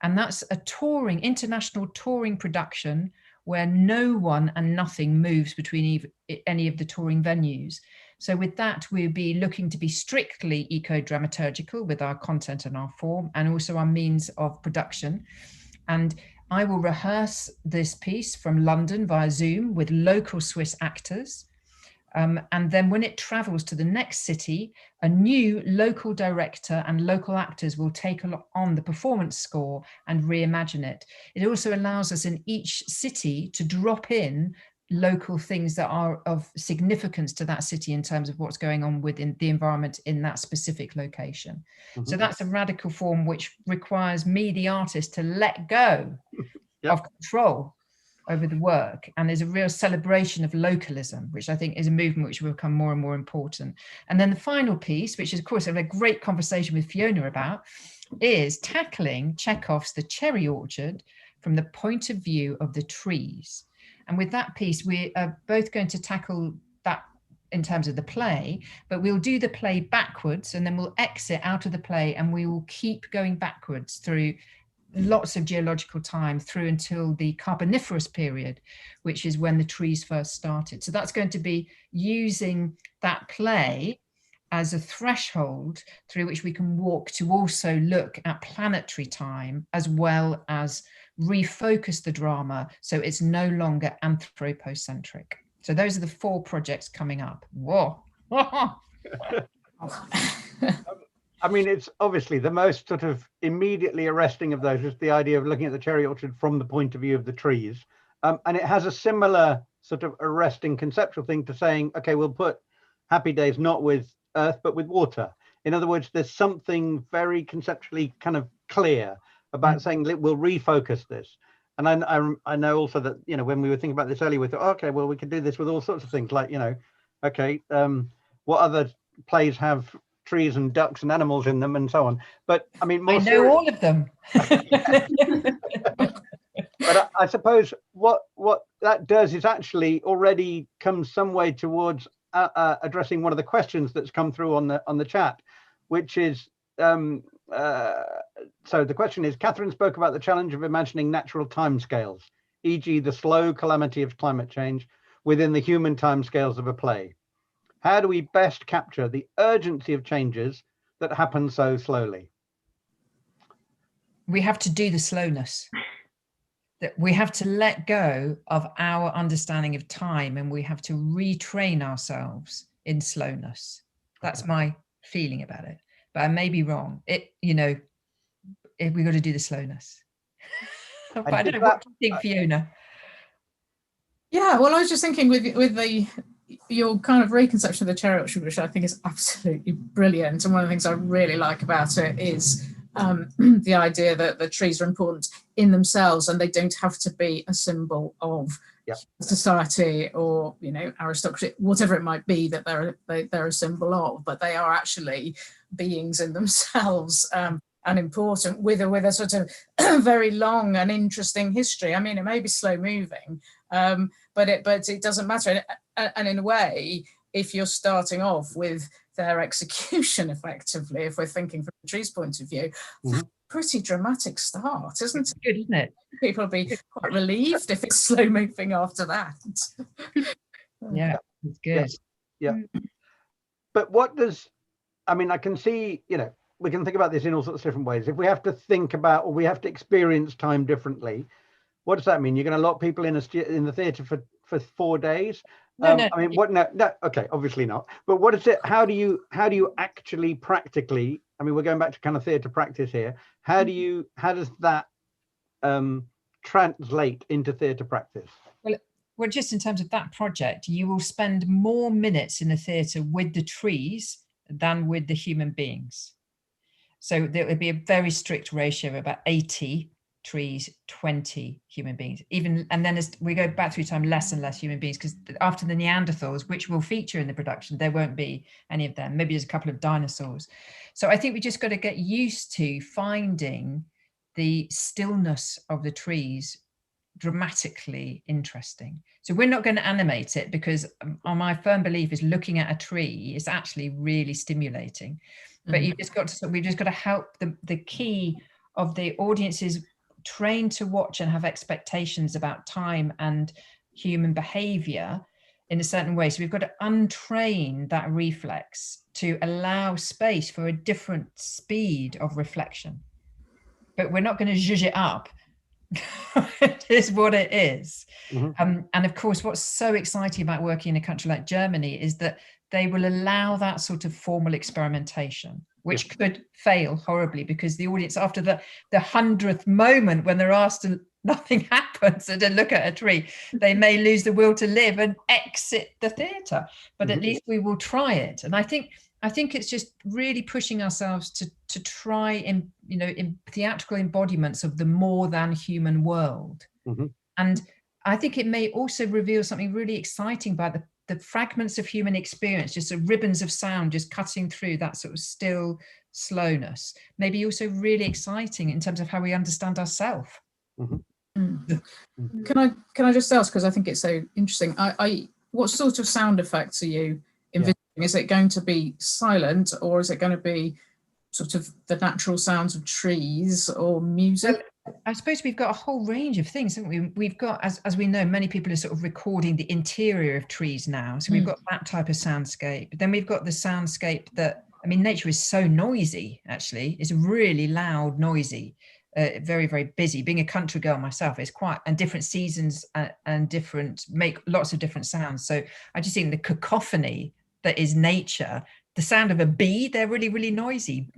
And that's a touring, international touring production where no one and nothing moves between any of the touring venues. So with that, we'll be looking to be strictly eco-dramaturgical with our content and our form, and also our means of production. And I will rehearse this piece from London via Zoom with local Swiss actors. And then when it travels to the next city, a new local director and local actors will take on the performance score and reimagine it. It also allows us in each city to drop in local things that are of significance to that city in terms of what's going on within the environment in that specific location. So that's a radical form which requires me, the artist, to let go of control over the work, and there's a real celebration of localism, which I think is a movement which will become more and more important. And then the final piece, which is of course I had a great conversation with Fiona about, is tackling Chekhov's The Cherry Orchard from the point of view of the trees. And with that piece, we are both going to tackle that in terms of the play, but we'll do the play backwards and then we'll exit out of the play and we will keep going backwards through lots of geological time through until the Carboniferous period, which is when the trees first started. So that's going to be using that play as a threshold through which we can walk to also look at planetary time, as well as refocus the drama so it's no longer anthropocentric. So those are the 4 projects coming up. Whoa. I mean, it's obviously the most sort of immediately arresting of those is the idea of looking at the cherry orchard from the point of view of the trees. And it has a similar sort of arresting conceptual thing to saying, okay, we'll put Happy Days not with earth, but with water. In other words, there's something very conceptually kind of clear about saying we'll refocus this. And I know also that, you know, when we were thinking about this earlier, we thought, okay, well, we could do this with all sorts of things like, you know, okay, what other plays have trees and ducks and animals in them and so on. But I mean, more I know all of them. But I suppose what that does is actually already come some way towards addressing one of the questions that's come through on the chat, which is so the question is, Catherine spoke about the challenge of imagining natural timescales, e.g. the slow calamity of climate change within the human timescales of a play. How do we best capture the urgency of changes that happen so slowly? We have to do the slowness. That we have to let go of our understanding of time and we have to retrain ourselves in slowness. That's my feeling about it. But I may be wrong. We got to do the slowness. But I don't know, what do you think, Fiona? Yeah, well, I was just thinking with your kind of reconception of the cherry orchard, which I think is absolutely brilliant. And one of the things I really like about it is the idea that the trees are important in themselves and they don't have to be a symbol of society or, you know, aristocracy, whatever it might be that they're a symbol of, but they are actually beings in themselves and important with a sort of very long and interesting history. I mean, it may be slow moving, but it doesn't matter. And in a way, if you're starting off with their execution effectively, if we're thinking from the tree's point of view, that's a pretty dramatic start, isn't it? Good, isn't it? People will be quite relieved if it's slow moving after that. Yeah, it's good. Yeah. But what does, I mean, I can see, you know, we can think about this in all sorts of different ways. If we have to think about, or we have to experience time differently, what does that mean? You're going to lock people in the theatre for 4 days? No. I mean, what? No, okay, obviously not. But what is it? How do you actually practically? I mean, we're going back to kind of theatre practice here. How does that translate into theatre practice? Well, just in terms of that project, you will spend more minutes in the theatre with the trees than with the human beings. So there would be a very strict ratio of about 80 trees, 20 human beings, and then as we go back through time, less and less human beings, because after the Neanderthals, which will feature in the production, there won't be any of them. Maybe there's a couple of dinosaurs. So I think we just got to get used to finding the stillness of the trees dramatically interesting. So we're not going to animate it, because my firm belief is looking at a tree is actually really stimulating. But we've just got to help the key of the audience is trained to watch and have expectations about time and human behavior in a certain way. So we've got to untrain that reflex to allow space for a different speed of reflection. But we're not going to zhuzh it up. It is what it is. And of course, what's so exciting about working in a country like Germany is that they will allow that sort of formal experimentation, which could fail horribly, because the audience, after the 100th moment when they're asked to, nothing happens, and to look at a tree, they may lose the will to live and exit the theatre. But at least we will try it. And I think it's just really pushing ourselves to try in theatrical embodiments of the more than human world. And I think it may also reveal something really exciting about the fragments of human experience, just sort of ribbons of sound just cutting through that sort of still slowness. Maybe also really exciting in terms of how we understand ourselves. Can I just ask, because I think it's so interesting, what sort of sound effects are you envisioning? Is it going to be silent, or is it going to be sort of the natural sounds of trees or music? Well, I suppose we've got a whole range of things, haven't we? We've got, as we know, many people are sort of recording the interior of trees now. So we've got that type of soundscape. But then we've got the soundscape that, I mean, nature is so noisy, actually. It's really loud, noisy, very, very busy. Being a country girl myself, it's quite, and different seasons and different, make lots of different sounds. So I just think the cacophony that is nature, the sound of a bee, they're really, really noisy.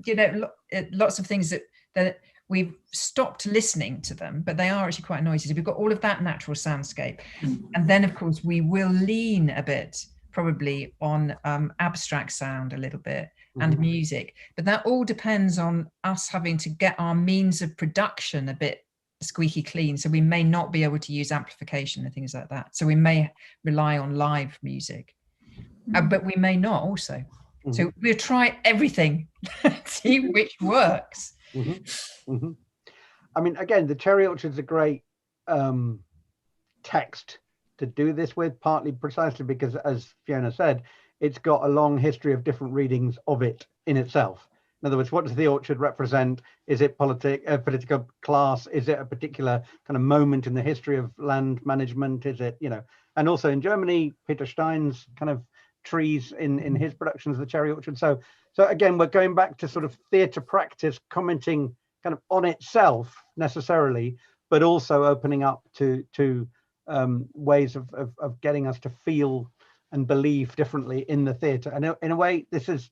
Lots of things that we've stopped listening to them, but they are actually quite noisy. So we've got all of that natural soundscape. And then, of course, we will lean a bit probably on abstract sound a little bit and music. But that all depends on us having to get our means of production a bit squeaky clean. So we may not be able to use amplification and things like that. So we may rely on live music, but we may not also. So we'll try everything, see which works. I mean, again, the Cherry Orchard's a great text to do this with, partly precisely because, as Fiona said, it's got a long history of different readings of it in itself. In other words, what does the orchard represent? Is it political class? Is it a particular kind of moment in the history of land management? Is it, and also in Germany, Peter Stein's kind of trees in his productions of the Cherry Orchard. So again, we're going back to sort of theatre practice, commenting kind of on itself necessarily, but also opening up to ways of getting us to feel and believe differently in the theatre. And in a way, this is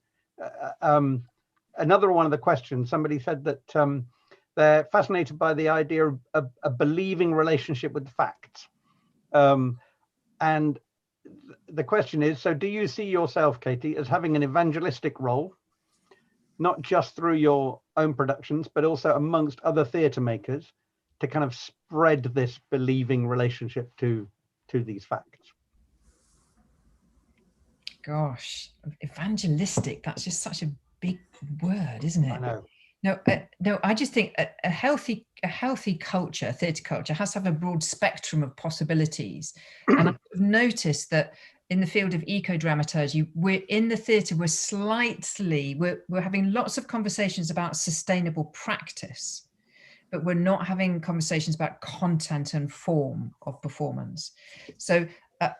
another one of the questions. Somebody said that they're fascinated by the idea of a believing relationship with the facts. And the question is, so do you see yourself, Katie, as having an evangelistic role, not just through your own productions, but also amongst other theatre makers, to kind of spread this believing relationship to these facts? Gosh, evangelistic, that's just such a big word, isn't it? I know. No, I just think a healthy culture, theatre culture, has to have a broad spectrum of possibilities. And I've noticed that in the field of eco-dramaturgy, we're in the theatre, we're having lots of conversations about sustainable practice, but we're not having conversations about content and form of performance. So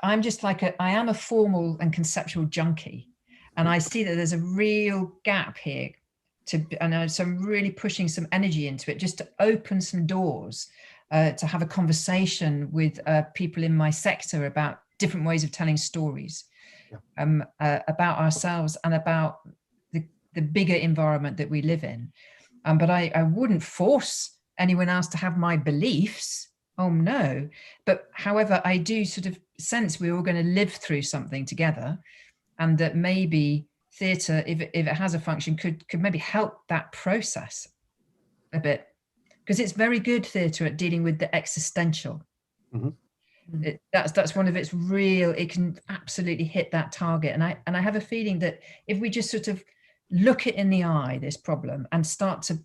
I'm just I am a formal and conceptual junkie, and I see that there's a real gap here. So I'm really pushing some energy into it, just to open some doors, to have a conversation with people in my sector about different ways of telling stories, about ourselves and about the bigger environment that we live in. But I wouldn't force anyone else to have my beliefs. Oh no. But however, I do sort of sense we're all going to live through something together, and that maybe theatre, if it has a function, could maybe help that process a bit. because it's very good theatre at dealing with the existential. That's one of its real, it can absolutely hit that target. And I have a feeling that if we just sort of look it in the eye, this problem, and start to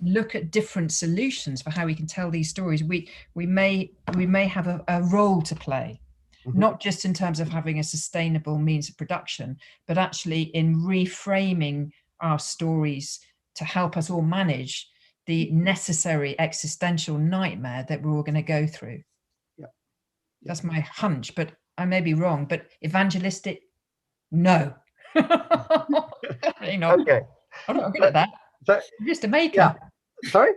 look at different solutions for how we can tell these stories, we may have a role to play, not just in terms of having a sustainable means of production, but actually in reframing our stories to help us all manage the necessary existential nightmare that we're all going to go through. That's my hunch, but I may be wrong. But evangelistic, no. Okay. I'm not good at that. So, I'm just a maker. Yeah. Sorry?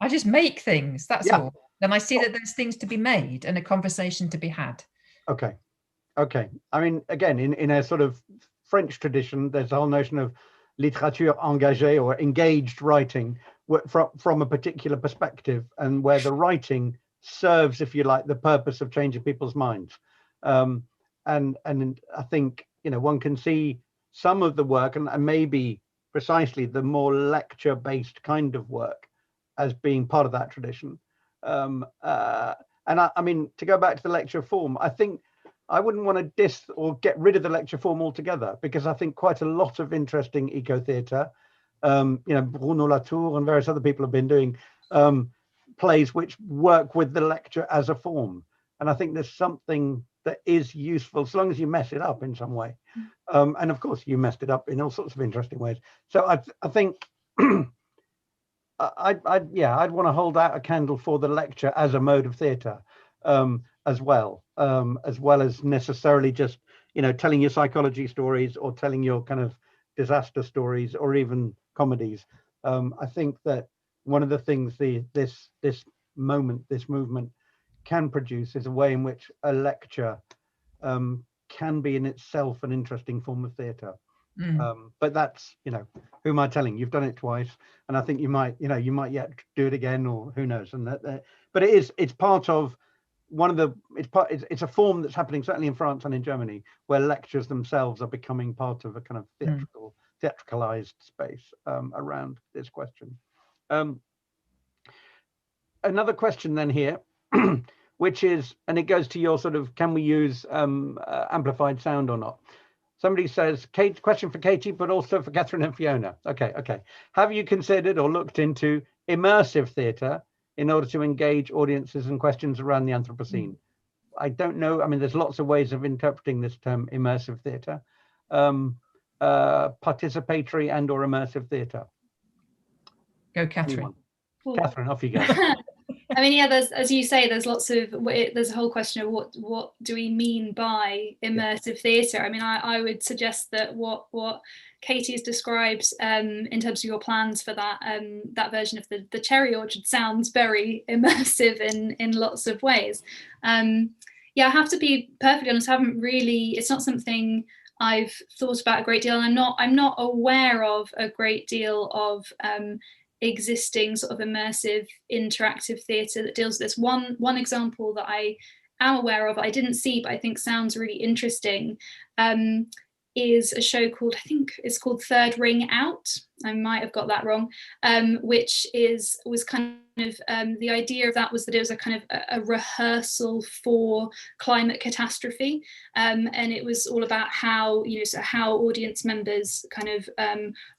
I just make things, that's all. Then I see that there's things to be made and a conversation to be had. Okay. I mean, again, in a sort of French tradition, there's the whole notion of littérature engagée, or engaged writing from a particular perspective, and where the writing serves, if you like, the purpose of changing people's minds. And I think, one can see some of the work, and maybe precisely the more lecture-based kind of work, as being part of that tradition. And I mean, to go back to the lecture form, I think I wouldn't want to diss or get rid of the lecture form altogether, because I think quite a lot of interesting eco-theatre, Bruno Latour and various other people have been doing plays which work with the lecture as a form. And I think there's something that is useful, so long as you mess it up in some way. And of course, you messed it up in all sorts of interesting ways. So I think I'd want to hold out a candle for the lecture as a mode of theatre, as well as necessarily just, telling your psychology stories or telling your kind of disaster stories or even comedies. I think that one of the things this movement can produce is a way in which a lecture can be in itself an interesting form of theatre. But that's, who am I telling? You've done it twice, and I think you might yet do it again, or who knows. And but it's part of it's a form that's happening certainly in France and in Germany, where lectures themselves are becoming part of a kind of theatricalized space around this question. Another question then here, which is, and it goes to your sort of, can we use amplified sound or not? Somebody says, Kate, question for Katie, but also for Catherine and Fiona. Okay. Have you considered or looked into immersive theatre in order to engage audiences and questions around the Anthropocene? I don't know. I mean, there's lots of ways of interpreting this term, immersive theatre. Participatory and or immersive theatre. Go, Catherine. Anyone? Catherine, off you go. I mean, there's, as you say, there's a whole question of what do we mean by immersive theatre. I mean, I would suggest that what Katie has described in terms of your plans for that version of the Cherry Orchard sounds very immersive in lots of ways. I have to be perfectly honest, it's not something I've thought about a great deal, and I'm not aware of a great deal of existing sort of immersive interactive theatre that deals with this. One example that I am aware of, I didn't see, but I think sounds really interesting, is a show called, I think it's called Third Ring Out. I might have got that wrong, which was kind of the idea of that was that it was a kind of a rehearsal for climate catastrophe, and it was all about how how audience members kind of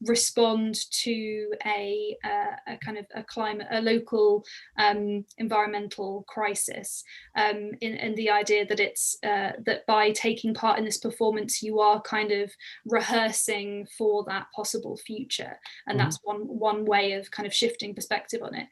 respond to a kind of a local environmental crisis, and the idea that it's that by taking part in this performance you are kind of rehearsing for that possible future. And that's one way of kind of shifting perspective on it.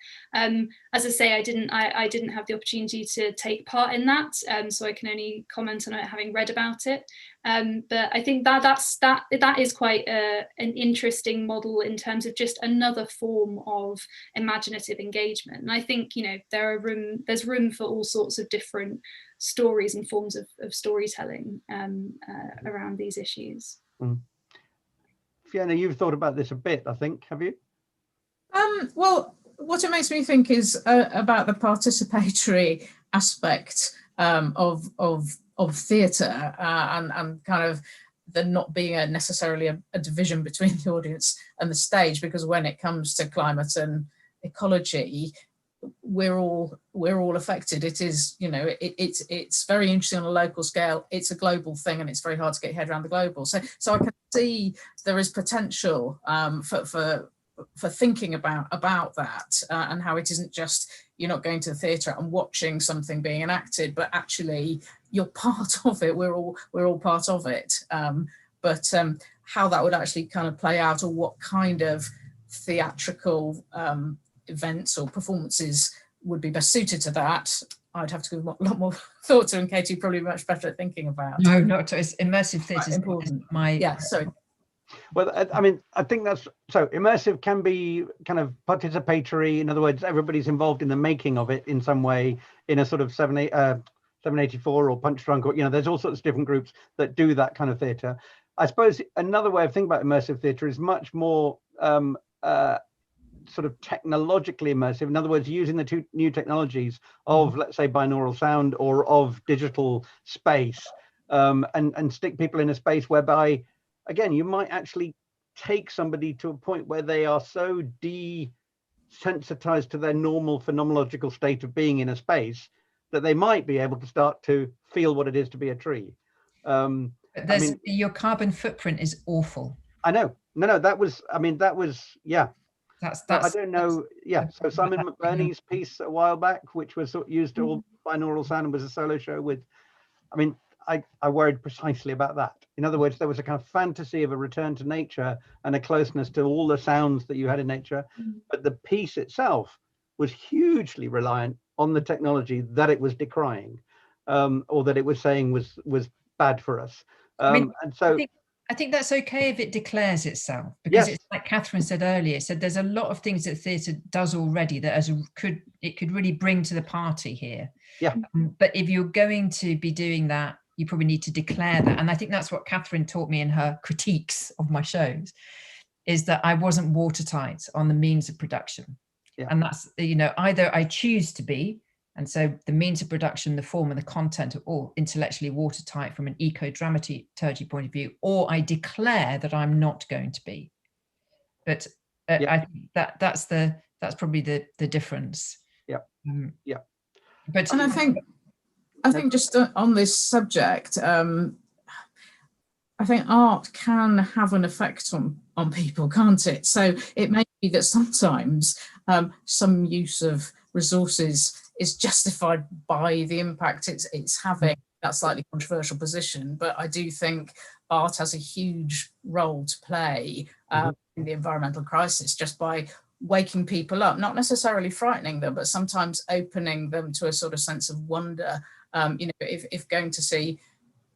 As I say, I didn't have the opportunity to take part in that, so I can only comment on it having read about it. But I think that is quite an interesting model in terms of just another form of imaginative engagement. And I think there's room for all sorts of different stories and forms of storytelling around these issues. Fiona, you've thought about this a bit, I think, have you? Well, what it makes me think is about the participatory aspect of theatre, and kind of there not being necessarily a division between the audience and the stage, because when it comes to climate and ecology, we're all affected. It is, you know, it's very interesting on a local scale. It's a global thing, and it's very hard to get your head around the global. So I can see there is potential for thinking about that, and how it isn't just you're not going to the theatre and watching something being enacted, but actually you're part of it. We're all part of it. But how that would actually kind of play out, or what kind of theatrical events or performances would be best suited to that, I'd have to give a lot more thought to, and Katie probably much better at thinking about. No, not it's immersive theatre. Important. My sorry. Well, I mean, I think that's so immersive can be kind of participatory. In other words, everybody's involved in the making of it in some way, in a sort of 784 or Punch Drunk, or, you know, there's all sorts of different groups that do that kind of theatre. I suppose another way of thinking about immersive theatre is much more sort of technologically immersive. In other words, using the two new technologies of, let's say, binaural sound or of digital space, and stick people in a space whereby, again, you might actually take somebody to a point where they are so desensitized to their normal phenomenological state of being in a space that they might be able to start to feel what it is to be a tree. Your carbon footprint is awful. I know. No, that was, yeah. That's I don't know. Yeah. So Simon McBurney's piece a while back, which was used all binaural sound and was a solo show with, I worried precisely about that. In other words, there was a kind of fantasy of a return to nature and a closeness to all the sounds that you had in nature, but the piece itself was hugely reliant on the technology that it was decrying, or that it was saying was bad for us. And so I think that's okay if it declares itself, because it's like Catherine said earlier, said there's a lot of things that theatre does already that could really bring to the party here. Yeah. But if you're going to be doing that, you probably need to declare that. And I think that's what Catherine taught me in her critiques of my shows, is that I wasn't watertight on the means of production. Yeah. And that's, you know, either I choose to be, and so the means of production, the form and the content are all intellectually watertight from an eco-dramaturgy point of view, or I declare that I'm not going to be. But I think that's probably the difference. Yeah. But and I think just on this subject, I think art can have an effect on people, can't it? So it may be that sometimes some use of resources is justified by the impact it's having. That slightly controversial position, but I do think art has a huge role to play in the environmental crisis, just by waking people up, not necessarily frightening them, but sometimes opening them to a sort of sense of wonder. You know, if going to see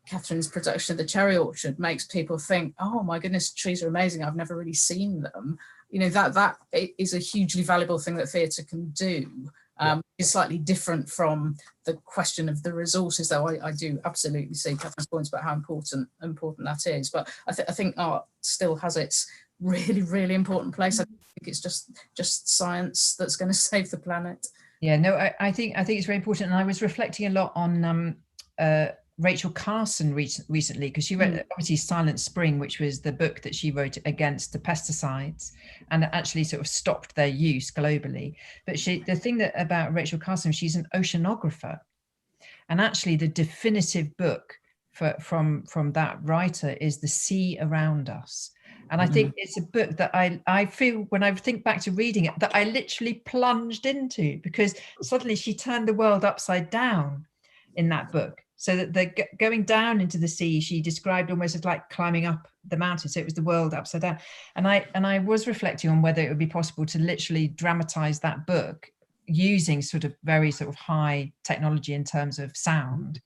Catherine's production of The Cherry Orchard makes people think, oh my goodness, trees are amazing, I've never really seen them. You know, that is a hugely valuable thing that theatre can do. It's slightly different from the question of the resources, though I do absolutely see Catherine's points about how important that is. But I think art still has its really, really important place. I think it's just science that's going to save the planet. Yeah, no, I think it's very important. And I was reflecting a lot on Rachel Carson recently, because she wrote obviously Silent Spring, which was the book that she wrote against the pesticides and actually sort of stopped their use globally. But the thing about Rachel Carson, she's an oceanographer, and actually the definitive book from that writer is The Sea Around Us. And I think it's a book that I feel, when I think back to reading it, that I literally plunged into, because suddenly she turned the world upside down in that book. So that they're going down into the sea, she described almost as like climbing up the mountain. So it was the world upside down. And I was reflecting on whether it would be possible to literally dramatize that book using sort of very sort of high technology in terms of sound,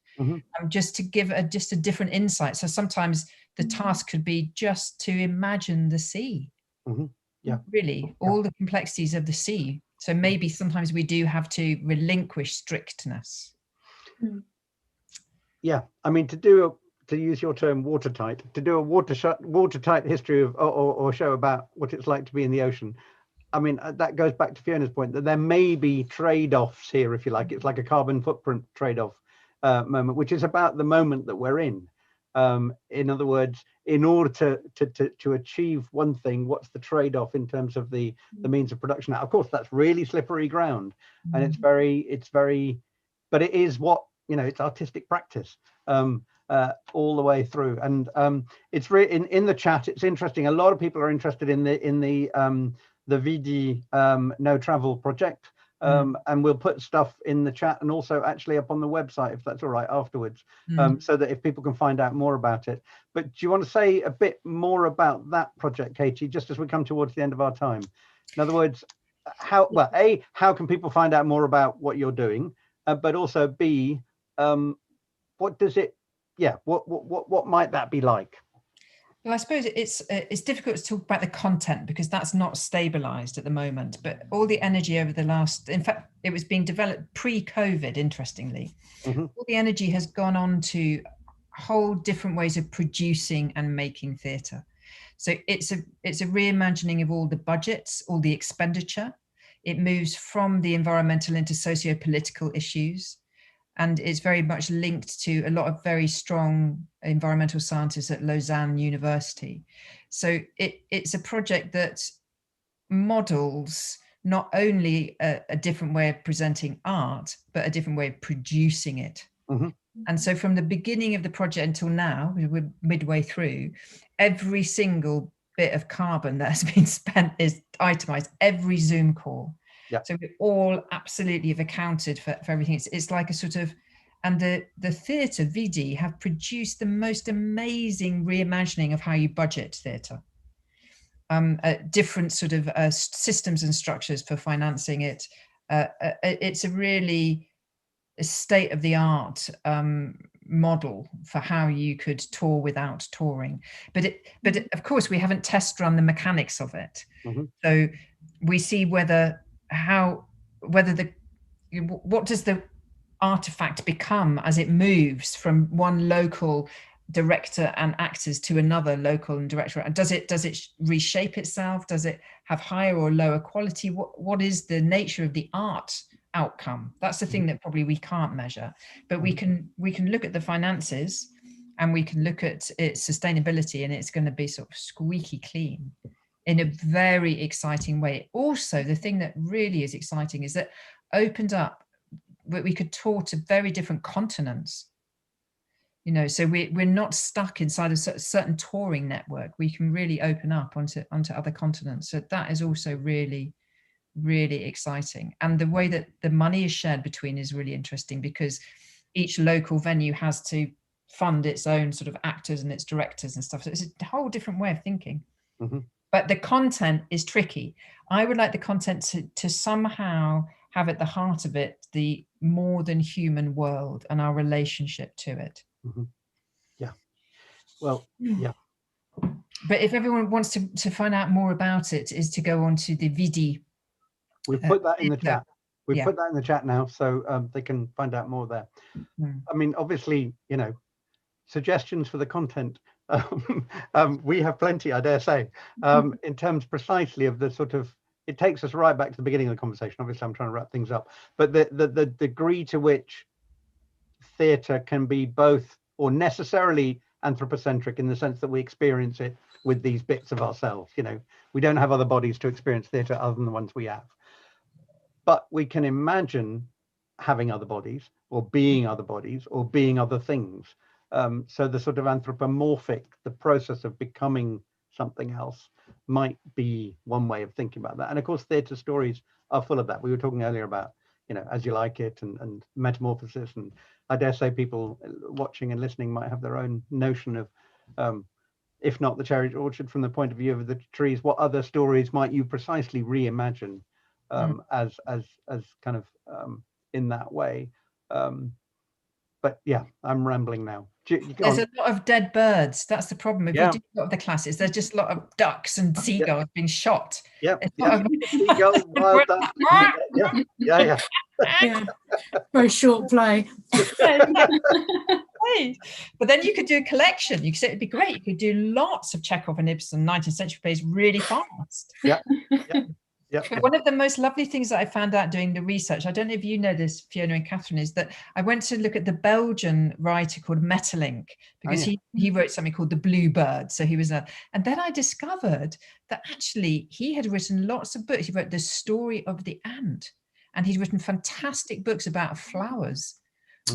just to give just a different insight. So sometimes the task could be just to imagine the sea, really, all the complexities of the sea. So maybe sometimes we do have to relinquish strictness. Yeah, I mean, to use your term, watertight, to do a watertight history of or show about what it's like to be in the ocean. I mean, that goes back to Fiona's point that there may be trade-offs here, if you like. It's like a carbon footprint trade-off moment, which is about the moment that we're in. In other words, in order to achieve one thing, what's the trade-off in terms of the means of production? Now, of course, that's really slippery ground, and it's very, but it is what, it's artistic practice all the way through. And it's in the chat. It's interesting. A lot of people are interested in the VD no travel project. And we'll put stuff in the chat and also actually up on the website, if that's all right, afterwards, so that if people can find out more about it. But do you want to say a bit more about that project, Katie, just as we come towards the end of our time? In other words, how can people find out more about what you're doing, but also B, what does it, what might that be like? Well, I suppose it's difficult to talk about the content because that's not stabilized at the moment, but all the energy over the last, in fact, it was being developed pre-COVID, interestingly. All the energy has gone on to whole different ways of producing and making theatre. So it's a reimagining of all the budgets, all the expenditure. It moves from the environmental into socio-political issues. And it's very much linked to a lot of very strong environmental scientists at Lausanne University. So it's a project that models not only a different way of presenting art, but a different way of producing it. And so from the beginning of the project until now, we're midway through, every single bit of carbon that has been spent is itemized, every Zoom call. Yeah. So we all absolutely have accounted for everything. It's like a sort of, and the theatre, VD, have produced the most amazing reimagining of how you budget theatre. Different sort of systems and structures for financing it. It's a really state-of-the-art model for how you could tour without touring. But of course, we haven't test run the mechanics of it. So we see what does the artifact become as it moves from one local director and actors to another local and director? And does it reshape itself? Does it have higher or lower quality? What is the nature of the art outcome? That's the thing that probably we can't measure, but we can look at the finances and we can look at its sustainability, and it's going to be sort of squeaky clean in a very exciting way. Also, the thing that really is exciting is that opened up, we could tour to very different continents. So we're not stuck inside a certain touring network. We can really open up onto other continents. So that is also really, really exciting. And the way that the money is shared between is really interesting, because each local venue has to fund its own sort of actors and its directors and stuff. So it's a whole different way of thinking. But the content is tricky. I would like the content to somehow have at the heart of it the more than human world and our relationship to it. Yeah. Well, yeah. But if everyone wants to find out more about it, is to go on to the VD. We've put that in the chat. We've put that in the chat now, so they can find out more there. I mean, obviously, suggestions for the content. We have plenty, I dare say, in terms precisely of the sort of, it takes us right back to the beginning of the conversation. Obviously, I'm trying to wrap things up, but the degree to which theatre can be both or necessarily anthropocentric in the sense that we experience it with these bits of ourselves. We don't have other bodies to experience theatre other than the ones we have, but we can imagine having other bodies or being other bodies or being other things. So the sort of anthropomorphic, the process of becoming something else, might be one way of thinking about that. And of course, theatre stories are full of that. We were talking earlier about, As You Like It and Metamorphosis. And I dare say people watching and listening might have their own notion of, if not the cherry orchard from the point of view of the trees, what other stories might you precisely reimagine as kind of in that way? But yeah, I'm rambling now. There's a lot of dead birds. That's the problem. If we do a lot of the classics, there's just a lot of ducks and seagulls being shot. Seagulls, wild ducks. Yeah. Very short play. But then you could do a collection. You could say it'd be great. You could do lots of Chekhov and Ibsen 19th century plays really fast. Yeah. Yep. One of the most lovely things that I found out doing the research, I don't know if you know this, Fiona and Catherine, is that I went to look at the Belgian writer called Metterlink, because he wrote something called The Blue Bird. So he was and then I discovered that actually he had written lots of books. He wrote The Story of the Ant, and he'd written fantastic books about flowers.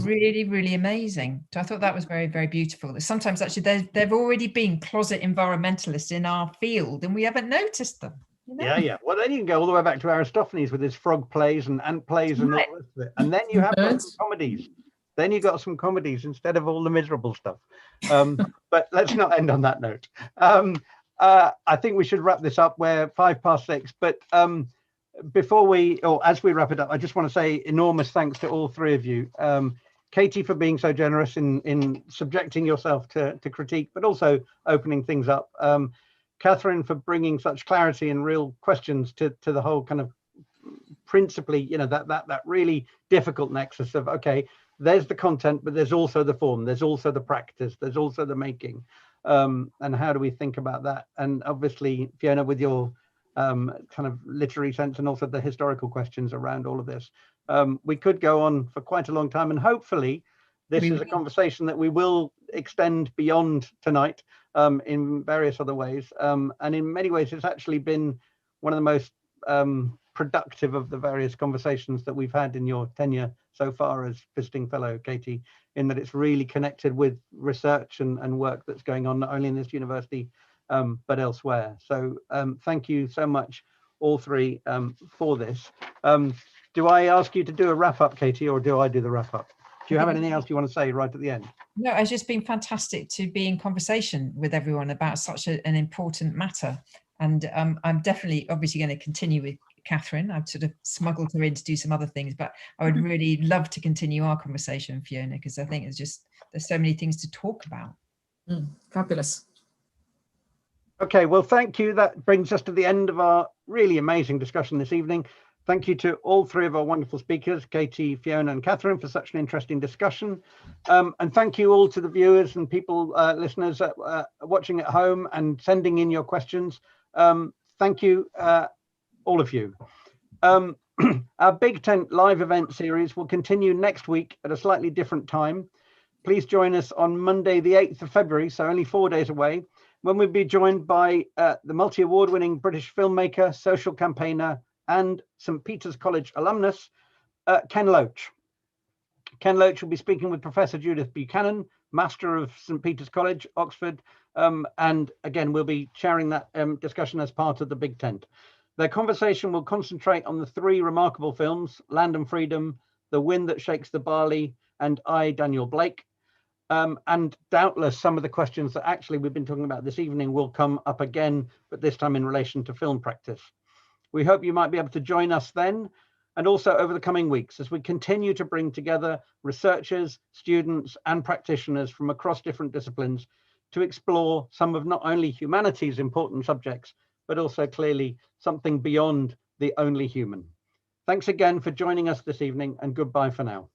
Really, really amazing. So I thought that was very, very beautiful. Sometimes actually there've already been closet environmentalists in our field and we haven't noticed them. You know? Yeah. Well, then you can go all the way back to Aristophanes with his frog plays and ant plays and all the rest of it. And then you have some comedies. Then you got some comedies instead of all the miserable stuff. But let's not end on that note. I think we should wrap this up. We're 6:05. But as we wrap it up, I just want to say enormous thanks to all three of you. Katie, for being so generous in subjecting yourself to critique, but also opening things up. Catherine, for bringing such clarity and real questions to the whole kind of principally, that really difficult nexus of, okay, there's the content, but there's also the form, there's also the practice, there's also the making. And how do we think about that? And obviously, Fiona, with your kind of literary sense and also the historical questions around all of this. We could go on for quite a long time, and hopefully this is a conversation that we will extend beyond tonight in various other ways. And in many ways, it's actually been one of the most productive of the various conversations that we've had in your tenure so far as visiting fellow, Katie, in that it's really connected with research and work that's going on, not only in this university, but elsewhere. So thank you so much, all three, for this. Do I ask you to do a wrap up, Katie, or do I do the wrap up? Do you have anything else you want to say right at the end? No, it's just been fantastic to be in conversation with everyone about such an important matter. And I'm definitely obviously going to continue with Catherine. I've sort of smuggled her in to do some other things, but I would really love to continue our conversation, Fiona, because I think there's so many things to talk about. Fabulous. Okay, well, thank you. That brings us to the end of our really amazing discussion this evening. Thank you to all three of our wonderful speakers, Katie, Fiona and Catherine, for such an interesting discussion. And thank you all to the viewers and people, listeners watching at home and sending in your questions. Thank you, all of you. Our Big Tent live event series will continue next week at a slightly different time. Please join us on Monday, the 8th of February, so only 4 days away, when we'll be joined by the multi-award-winning British filmmaker, social campaigner, and St. Peter's College alumnus, Ken Loach. Ken Loach will be speaking with Professor Judith Buchanan, Master of St. Peter's College, Oxford, and again, we'll be sharing that discussion as part of the Big Tent. Their conversation will concentrate on the three remarkable films, Land and Freedom, The Wind That Shakes the Barley, and I, Daniel Blake. And doubtless some of the questions that actually we've been talking about this evening will come up again, but this time in relation to film practice. We hope you might be able to join us then, and also over the coming weeks as we continue to bring together researchers, students, and practitioners from across different disciplines to explore some of not only humanities' important subjects, but also clearly something beyond the only human. Thanks again for joining us this evening, and goodbye for now.